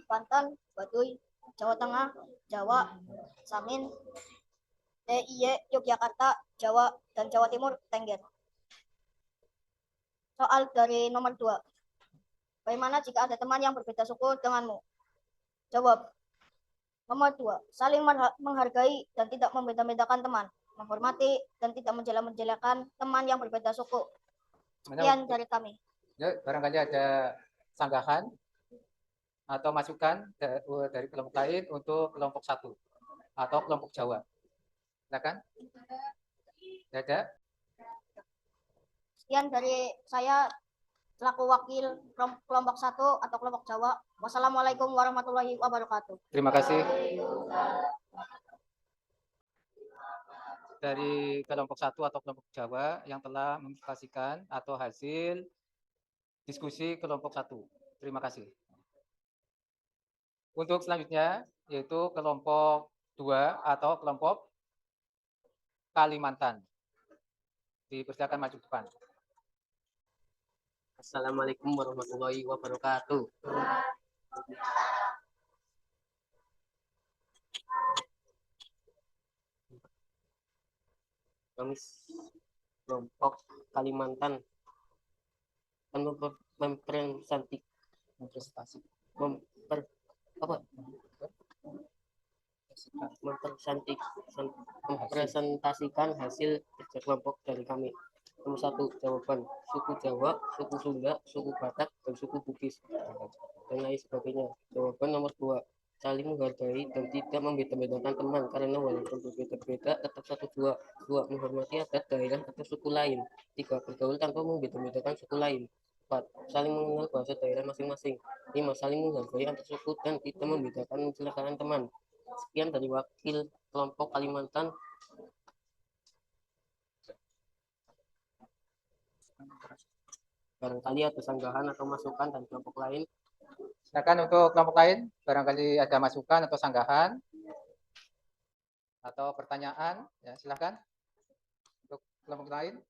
Banten, Baduy, Jawa Tengah, Jawa, Samin, DIY, Yogyakarta, Jawa, dan Jawa Timur, Tengger. Soal dari nomor 2. Bagaimana jika ada teman yang berbeda suku denganmu? Jawab. Nomor 2. Saling menghargai dan tidak membeda-bedakan teman. Menghormati dan tidak menjelek-menjelekan teman yang berbeda suku. Sekian dari kami. Ya, barangkali ada sanggahan atau masukan dari kelompok lain untuk kelompok 1 atau kelompok Jawa. Silakan. Tidak ada? Sekian dari saya selaku wakil kelompok 1 atau kelompok Jawa. Wassalamualaikum warahmatullahi wabarakatuh. Terima kasih. Dari kelompok 1 atau kelompok Jawa yang telah mempresentasikan atau hasil diskusi kelompok 1. Terima kasih. Untuk selanjutnya yaitu kelompok 2 atau kelompok Kalimantan. Dipersilakan maju ke depan. Assalamualaikum warahmatullahi wabarakatuh. Kami kelompok Kalimantan akan mempresentasikan hasil kerja kelompok dari kami. Nomor 1, jawaban suku Jawa, suku Sunda, suku Batak, dan suku Bugis, dan lain sebagainya. Jawaban nomor 2, saling menghargai dan tidak membeda-bedakan teman karena walaupun berbeda-beda tetap satu jua. 2, menghormati adat daerah atau suku lain. 3, bergaul tanpa membeda-bedakan suku lain. 4, saling mengenal bahasa daerah masing-masing. 5, saling menghargai antar suku dan tidak membedakan mencelakakan teman. Sekian dari wakil kelompok Kalimantan. Barangkali ada sanggahan atau masukan dari kelompok lain. Silakan untuk kelompok lain, barangkali ada masukan atau sanggahan atau pertanyaan, ya silakan. Untuk kelompok lain,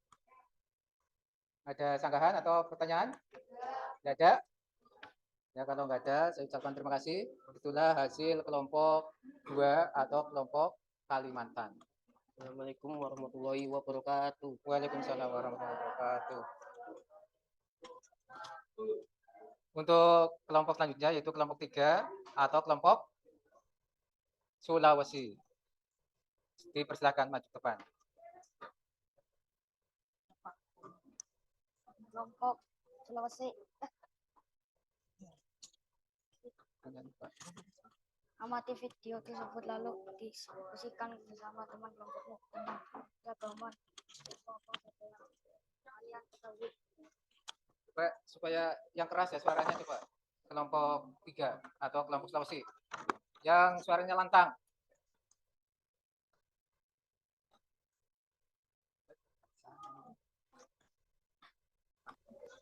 ada sanggahan atau pertanyaan? Tidak ada? Ya kalau nggak ada, saya ucapkan terima kasih. Itulah hasil kelompok 2 atau kelompok Kalimantan. Assalamualaikum warahmatullahi wabarakatuh. Waalaikumsalam warahmatullahi wabarakatuh. Untuk kelompok selanjutnya yaitu kelompok 3 atau kelompok Sulawesi. Dipersilakan maju ke depan. Kelompok Sulawesi. Amati video tersebut lalu diskusikan bersama teman kelompokmu tentang ragaman kelompok kalian ketahui. Supaya yang keras ya suaranya coba. Kelompok 3 atau kelompok Sulawesi. Yang suaranya lantang.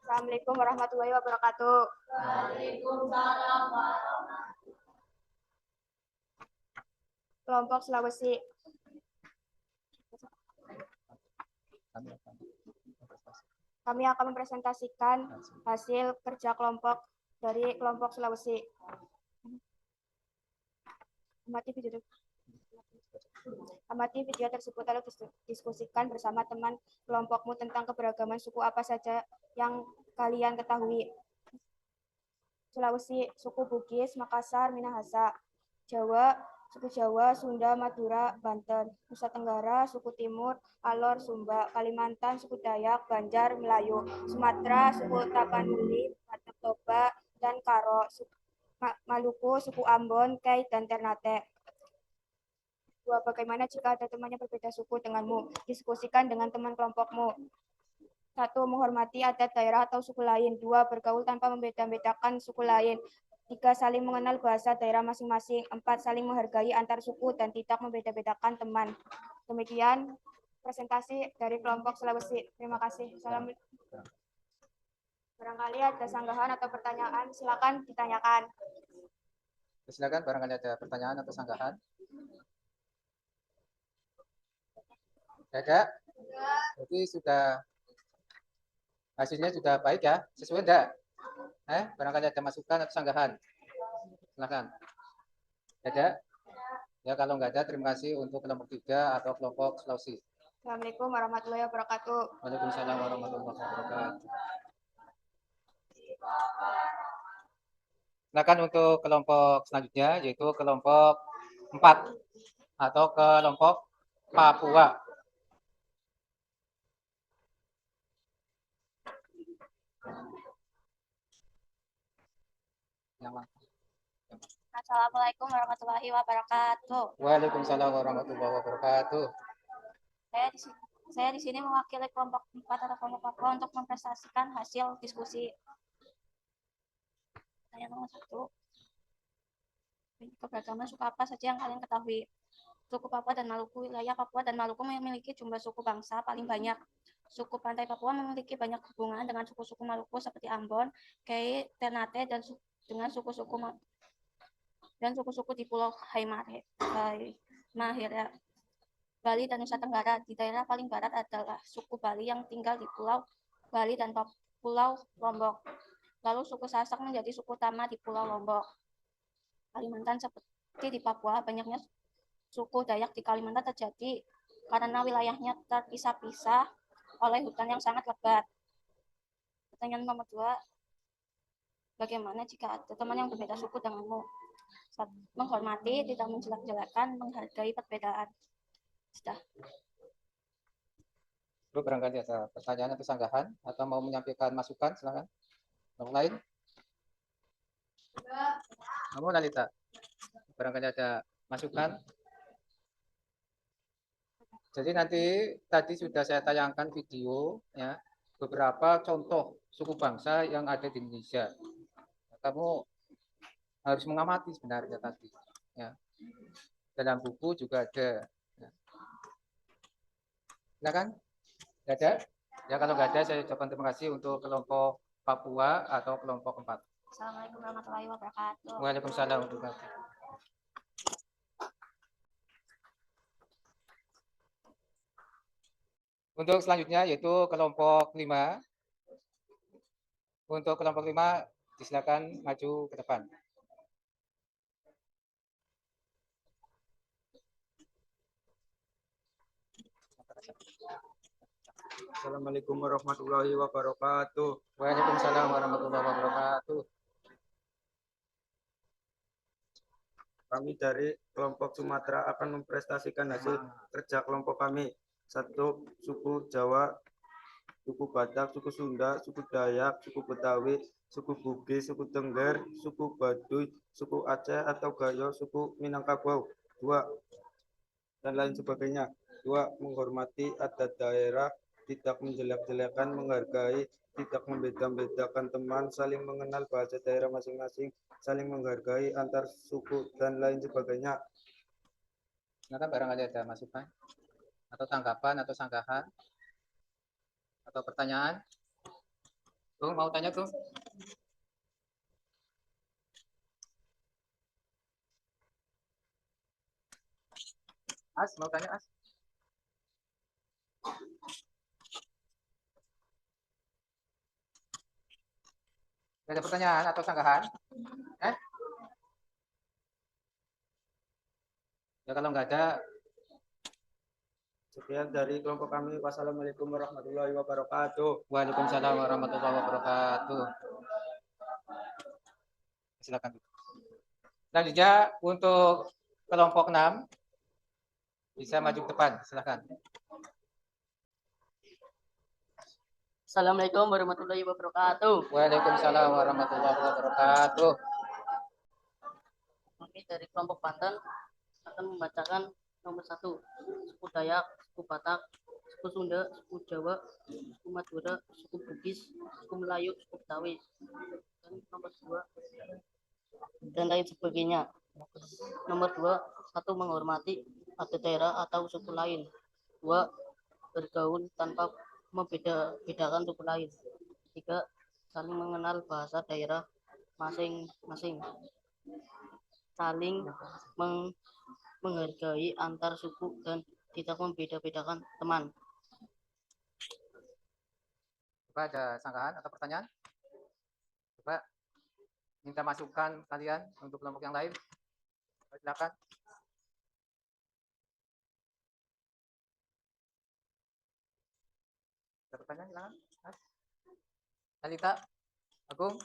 Assalamualaikum warahmatullahi wabarakatuh. Waalaikumsalam Kelompok Sulawesi. Kami akan mempresentasikan hasil kerja kelompok dari kelompok Sulawesi. Amati video tersebut lalu diskusikan bersama teman kelompokmu tentang keberagaman suku apa saja yang kalian ketahui. Sulawesi, suku Bugis, Makassar, Minahasa. Jawa, suku Jawa, Sunda, Madura, Banten. Nusa Tenggara, suku Timur, Alor, Sumba. Kalimantan, suku Dayak, Banjar, Melayu. Sumatera, suku Tapanuli, Batak Toba, dan Karo. Maluku, suku Ambon, Kei, dan Ternate. 2. Bagaimana jika ada teman yang berbeda suku denganmu? Diskusikan dengan teman kelompokmu. 1. Menghormati adat daerah atau suku lain. 2. Bergaul tanpa membeda-bedakan suku lain. 3. Saling mengenal bahasa daerah masing-masing. 4. Saling menghargai antar suku dan tidak membeda-bedakan teman. Demikian presentasi dari kelompok Sulawesi. Terima kasih. Barangkali ada sanggahan atau pertanyaan, silakan ditanyakan. Silakan barangkali ada pertanyaan atau sanggahan. Ada? Jadi sudah hasilnya sudah baik ya? Sesuai enggak? Barangkali ada masukan atau sanggahan. Silakan. Ada? Ya kalau enggak ada, terima kasih untuk kelompok 3 atau kelompok Sulawesi. Assalamualaikum warahmatullahi wabarakatuh. Waalaikumsalam warahmatullahi wabarakatuh. Silakan untuk kelompok selanjutnya yaitu kelompok 4 atau kelompok Papua. Assalamualaikum warahmatullahi wabarakatuh. Waalaikumsalam warahmatullahi wabarakatuh. Saya di sini mewakili kelompok 4 atau kelompok Papua untuk mempresentasikan hasil diskusi. Pertanyaan nomor 1. Keberagaman suku apa saja yang kalian ketahui? Suku Papua dan Maluku. Wilayah Papua dan Maluku memiliki jumlah suku bangsa paling banyak. Suku pantai Papua memiliki banyak hubungan dengan suku-suku Maluku seperti Ambon, Kei, Ternate, dan dengan suku-suku dan suku-suku di Pulau Halmahera, Bali dan Nusa Tenggara. Di daerah paling barat adalah suku Bali yang tinggal di Pulau Bali dan Pulau Lombok. Lalu suku Sasak menjadi suku utama di Pulau Lombok. Kalimantan seperti di Papua, banyaknya suku Dayak di Kalimantan terjadi karena wilayahnya terpisah-pisah oleh hutan yang sangat lebat. Pertanyaan nomor 2, bagaimana jika ada teman yang berbeda suku denganmu? Menghormati, tidak menjelek-jelekan, menghargai perbedaan. Sudah. Bro, barangkali ada pertanyaan atau sanggahan atau mau menyampaikan masukan, silakan. Yang lain? Kamu Lalita, barangkali ada masukan. Jadi nanti tadi sudah saya tayangkan video ya, beberapa contoh suku bangsa yang ada di Indonesia. Kamu harus mengamati sebenarnya tadi ya. Dalam buku juga ada. Ya. Silakan. Nggak ada? Ya kalau nggak ada saya ucapkan terima kasih untuk kelompok Papua atau kelompok 4. Assalamualaikum warahmatullahi wabarakatuh. Waalaikumsalam warahmatullahi wabarakatuh. Untuk selanjutnya yaitu kelompok 5. Untuk kelompok 5 disilakan maju ke depan. Assalamualaikum warahmatullahi wabarakatuh. Waalaikumsalam warahmatullahi wabarakatuh. Kami dari kelompok Sumatera akan memprestasikan hasil kerja kelompok kami. 1. Suku Jawa, suku Batak, suku Sunda, suku Dayak, suku Betawi, suku Bugis, suku Tengger, suku Baduy, suku Aceh atau Gayo, suku Minangkabau. 2. Dan lain sebagainya. 2. Menghormati adat daerah, tidak menjelek-jelekan, menghargai, tidak membeda-bedakan teman, saling mengenal bahasa daerah masing-masing, saling menghargai antar suku, dan lain sebagainya. Silakan barangkali ada masukan atau tanggapan atau sanggahan atau pertanyaan. Tung, mau tanya Tung? As, mau tanya As? Ada pertanyaan atau sanggahan? Ya kalau nggak ada, Sekian dari kelompok kami. Wassalamualaikum warahmatullahi wabarakatuh. waalaikumsalam warahmatullahi wabarakatuh. Silakan. Selanjutnya untuk kelompok 6 bisa maju ke depan, silakan. Assalamualaikum warahmatullahi wabarakatuh. Waalaikumsalam warahmatullahi wabarakatuh. Kami dari kelompok Banten akan membacakan nomor 1. Suku Dayak, suku Batak, suku Sunda, suku Jawa, suku Madura, suku Bugis, suku Melayu, suku Betawi. Dan nomor 2 dan lain sebagainya. Nomor 2, 1. Menghormati adat daerah atau suku lain. 2. Bergaul tanpa membeda-bedakan suku lain. 3. Saling mengenal bahasa daerah masing-masing. Saling menghargai antar suku dan tidak membeda-bedakan teman. Coba ada sanggahan atau pertanyaan? Coba minta masukan kalian untuk kelompok yang lain. Silakan. Ada pertanyaan silakan. Mas. Alita, Agung.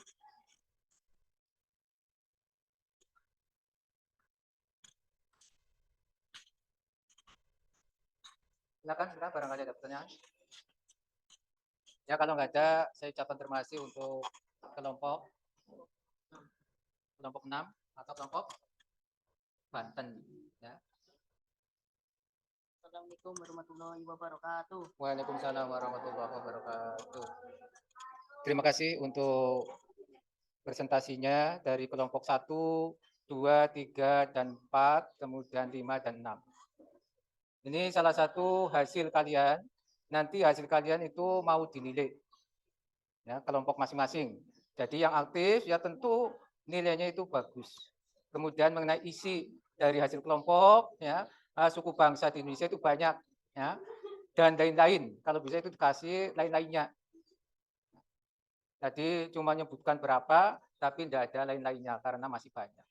Silakan, barangkali ada pertanyaan. Ya kalau nggak ada, saya ucapkan terima kasih untuk kelompok 6 atau kelompok Banten. Ya. Assalamualaikum warahmatullahi wabarakatuh. Waalaikumsalam warahmatullahi wabarakatuh. Terima kasih untuk presentasinya dari kelompok 1, 2, 3, dan 4, kemudian 5 dan 6. Ini salah satu hasil kalian. Nanti hasil kalian itu mau dinilai. Ya, kelompok masing-masing. Jadi yang aktif ya tentu nilainya itu bagus. kemudian mengenai isi dari hasil kelompok, ya, suku bangsa di Indonesia itu banyak, ya, dan lain-lain. Kalau bisa itu dikasih lain-lainnya. Tadi cuma menyebutkan berapa, tapi tidak ada lain-lainnya karena masih banyak.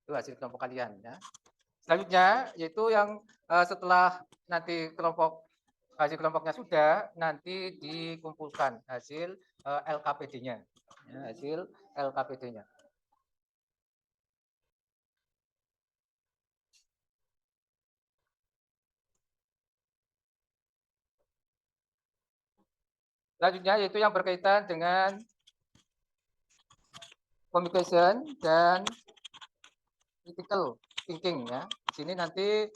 Itu hasil kelompok kalian, ya. Selanjutnya yaitu yang setelah nanti hasil kelompoknya sudah, nanti dikumpulkan hasil LKPD-nya, ya, hasil LKPD-nya. Selanjutnya yaitu yang berkaitan dengan communication dan critical thinking, ya. Di sini nanti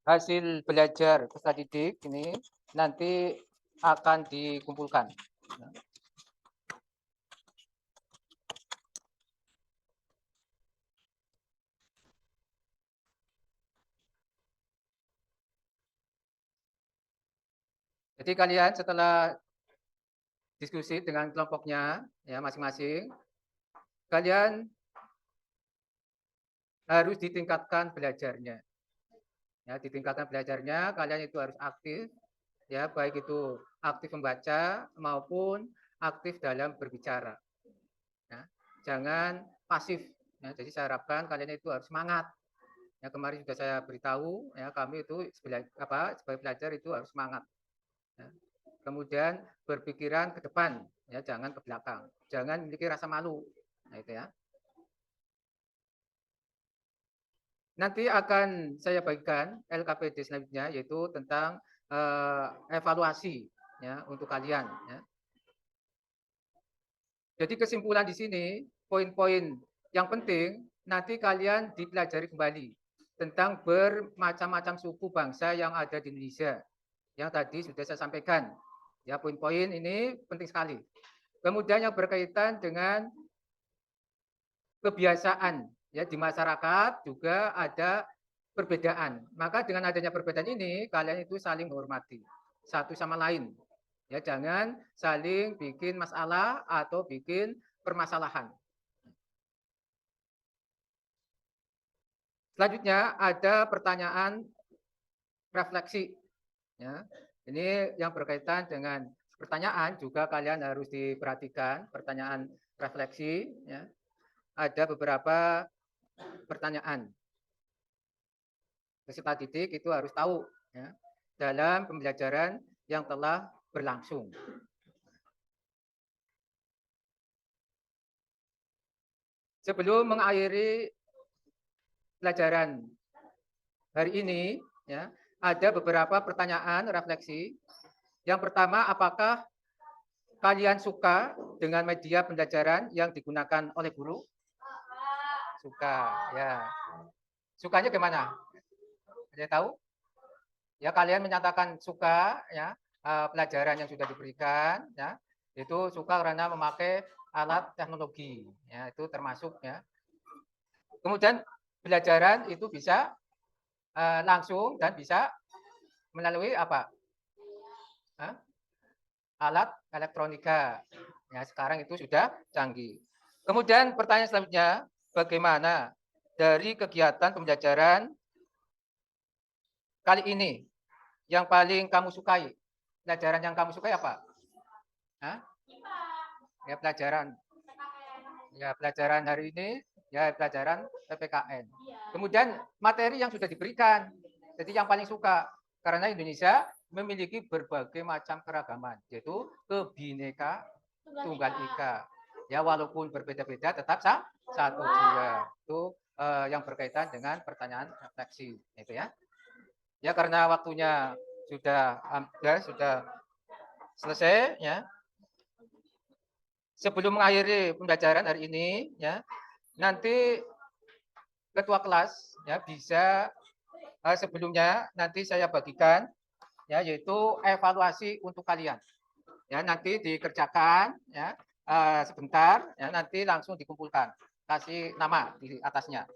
hasil belajar peserta didik ini nanti akan dikumpulkan. Jadi kalian setelah diskusi dengan kelompoknya, ya, masing-masing, kalian harus ditingkatkan belajarnya. Ya, ditingkatkan belajarnya, kalian itu harus aktif, ya, baik itu aktif membaca maupun aktif dalam berbicara. Ya, jangan pasif. Ya, jadi saya harapkan kalian itu harus semangat. Ya, kemarin sudah saya beritahu, ya, kami itu sebagai pelajar itu harus semangat. Ya. Kemudian berpikiran ke depan, ya, jangan ke belakang. Jangan memiliki rasa malu. Nah, itu, ya. Nanti akan saya bagikan LKPD selanjutnya, yaitu tentang evaluasi, ya, untuk kalian, ya. Jadi kesimpulan di sini, poin-poin yang penting nanti kalian dipelajari kembali tentang bermacam-macam suku bangsa yang ada di Indonesia. Yang tadi sudah saya sampaikan. Ya, poin-poin ini penting sekali. Kemudian yang berkaitan dengan kebiasaan, ya, di masyarakat juga ada perbedaan. Maka dengan adanya perbedaan ini kalian itu saling menghormati satu sama lain. Ya, jangan saling bikin masalah atau bikin permasalahan. Selanjutnya ada pertanyaan refleksi. Ya, ini yang berkaitan dengan pertanyaan juga kalian harus diperhatikan, pertanyaan refleksi, ya. Ada beberapa pertanyaan. Peserta didik itu harus tahu, ya, dalam pembelajaran yang telah berlangsung. Sebelum mengakhiri pelajaran hari ini, ya, ada beberapa pertanyaan refleksi. Yang pertama, apakah kalian suka dengan media pembelajaran yang digunakan oleh guru? Suka, ya. Sukanya gimana? Ada yang tahu? Ya, kalian menyatakan suka, ya, pelajaran yang sudah diberikan, ya, itu suka karena memakai alat teknologi, ya, itu termasuk, ya. Kemudian pelajaran itu bisa langsung dan bisa melalui apa? Alat elektronika. Ya, sekarang itu sudah canggih. Kemudian pertanyaan selanjutnya, bagaimana dari kegiatan pembelajaran kali ini yang paling kamu sukai? Pelajaran yang kamu sukai apa? Hah? Ya, pelajaran hari ini, ya, pelajaran PPKN. Kemudian materi yang sudah diberikan. Jadi yang paling suka karena Indonesia memiliki berbagai macam keragaman, yaitu Kebhinneka Tunggal Ika. Ya, walaupun berbeda-beda tetap satu jiwa. Itu yang berkaitan dengan pertanyaan refleksi, itu, ya. Ya, karena waktunya sudah selesai, ya. Sebelum mengakhiri pembelajaran hari ini, ya, nanti ketua kelas, ya, bisa sebelumnya nanti saya bagikan, ya, yaitu evaluasi untuk kalian. Ya, nanti dikerjakan, ya, sebentar, ya, nanti langsung dikumpulkan. Kasih nama di atasnya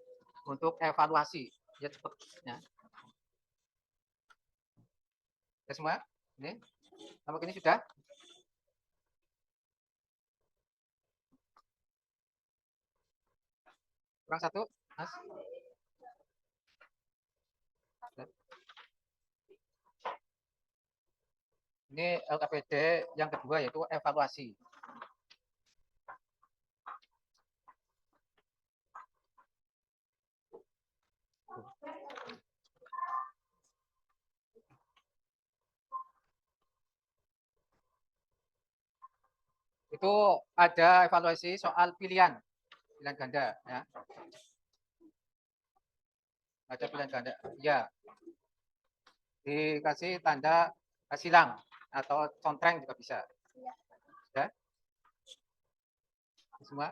untuk evaluasi, ya, cepat, ya. Ya, semua? Ini kelompok ini sudah? Kurang satu, Mas. Ini LKPD yang kedua yaitu evaluasi. Itu ada evaluasi soal pilihan ganda ya. Ada pilihan ganda. Ya. Dikasih tanda silang atau contreng juga bisa. Ya. Semua.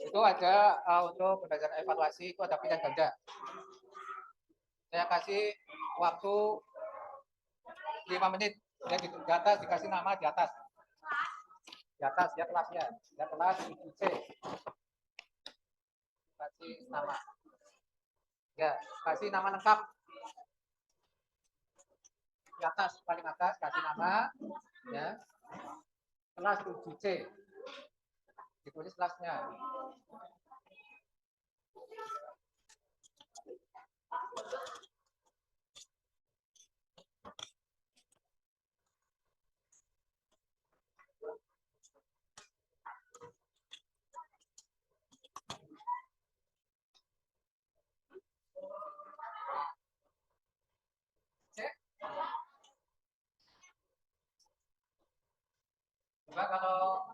Itu ada untuk berdasarkan evaluasi itu ada pilihan ganda. Saya kasih waktu 5 menit. Ya di atas dikasih nama di atas. Di atas ya kelasnya. Ya kelas C. Kasih nama. Ya, kasih nama lengkap. Di atas paling atas kasih nama ya. Kelas 7C. Ditulis kelasnya. Coba kalau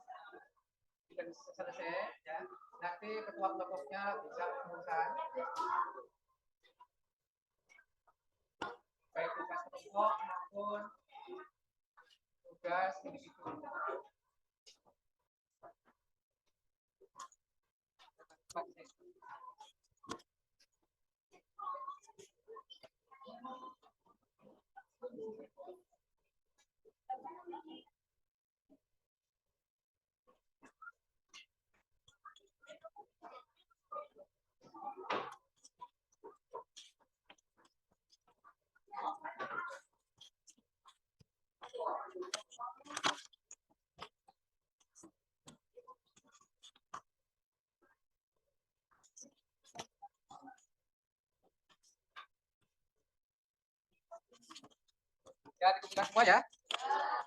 selesai ya, nanti ketua kelompoknya bisa menemukan baik tugas kelompok maupun tugas individu. Ya, dikumpulkan semua ya.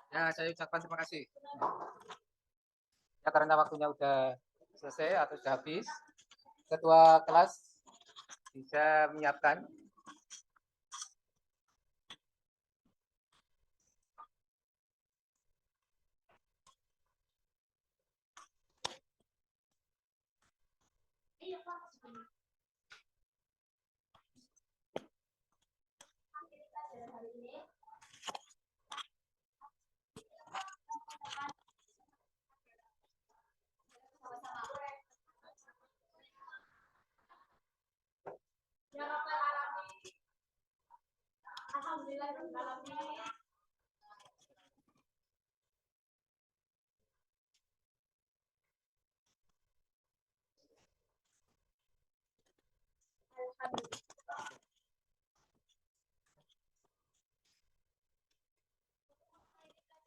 Ya, saya ucapkan terima kasih. Ya, karena waktunya udah selesai atau sudah habis, ketua kelas bisa menyiapkan.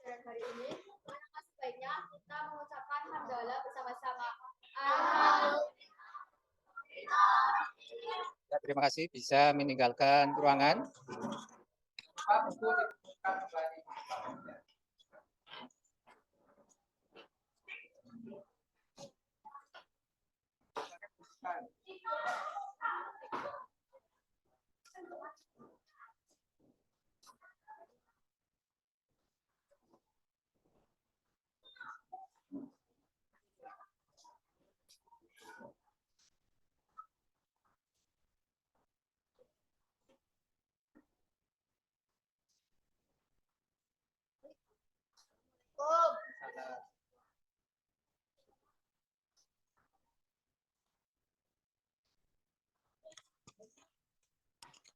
Hari ini, maka sebaiknya kita mengucapkan hamdalah bersama-sama. Ya, terima kasih bisa meninggalkan ruangan. Pak, buku dibuka kembali.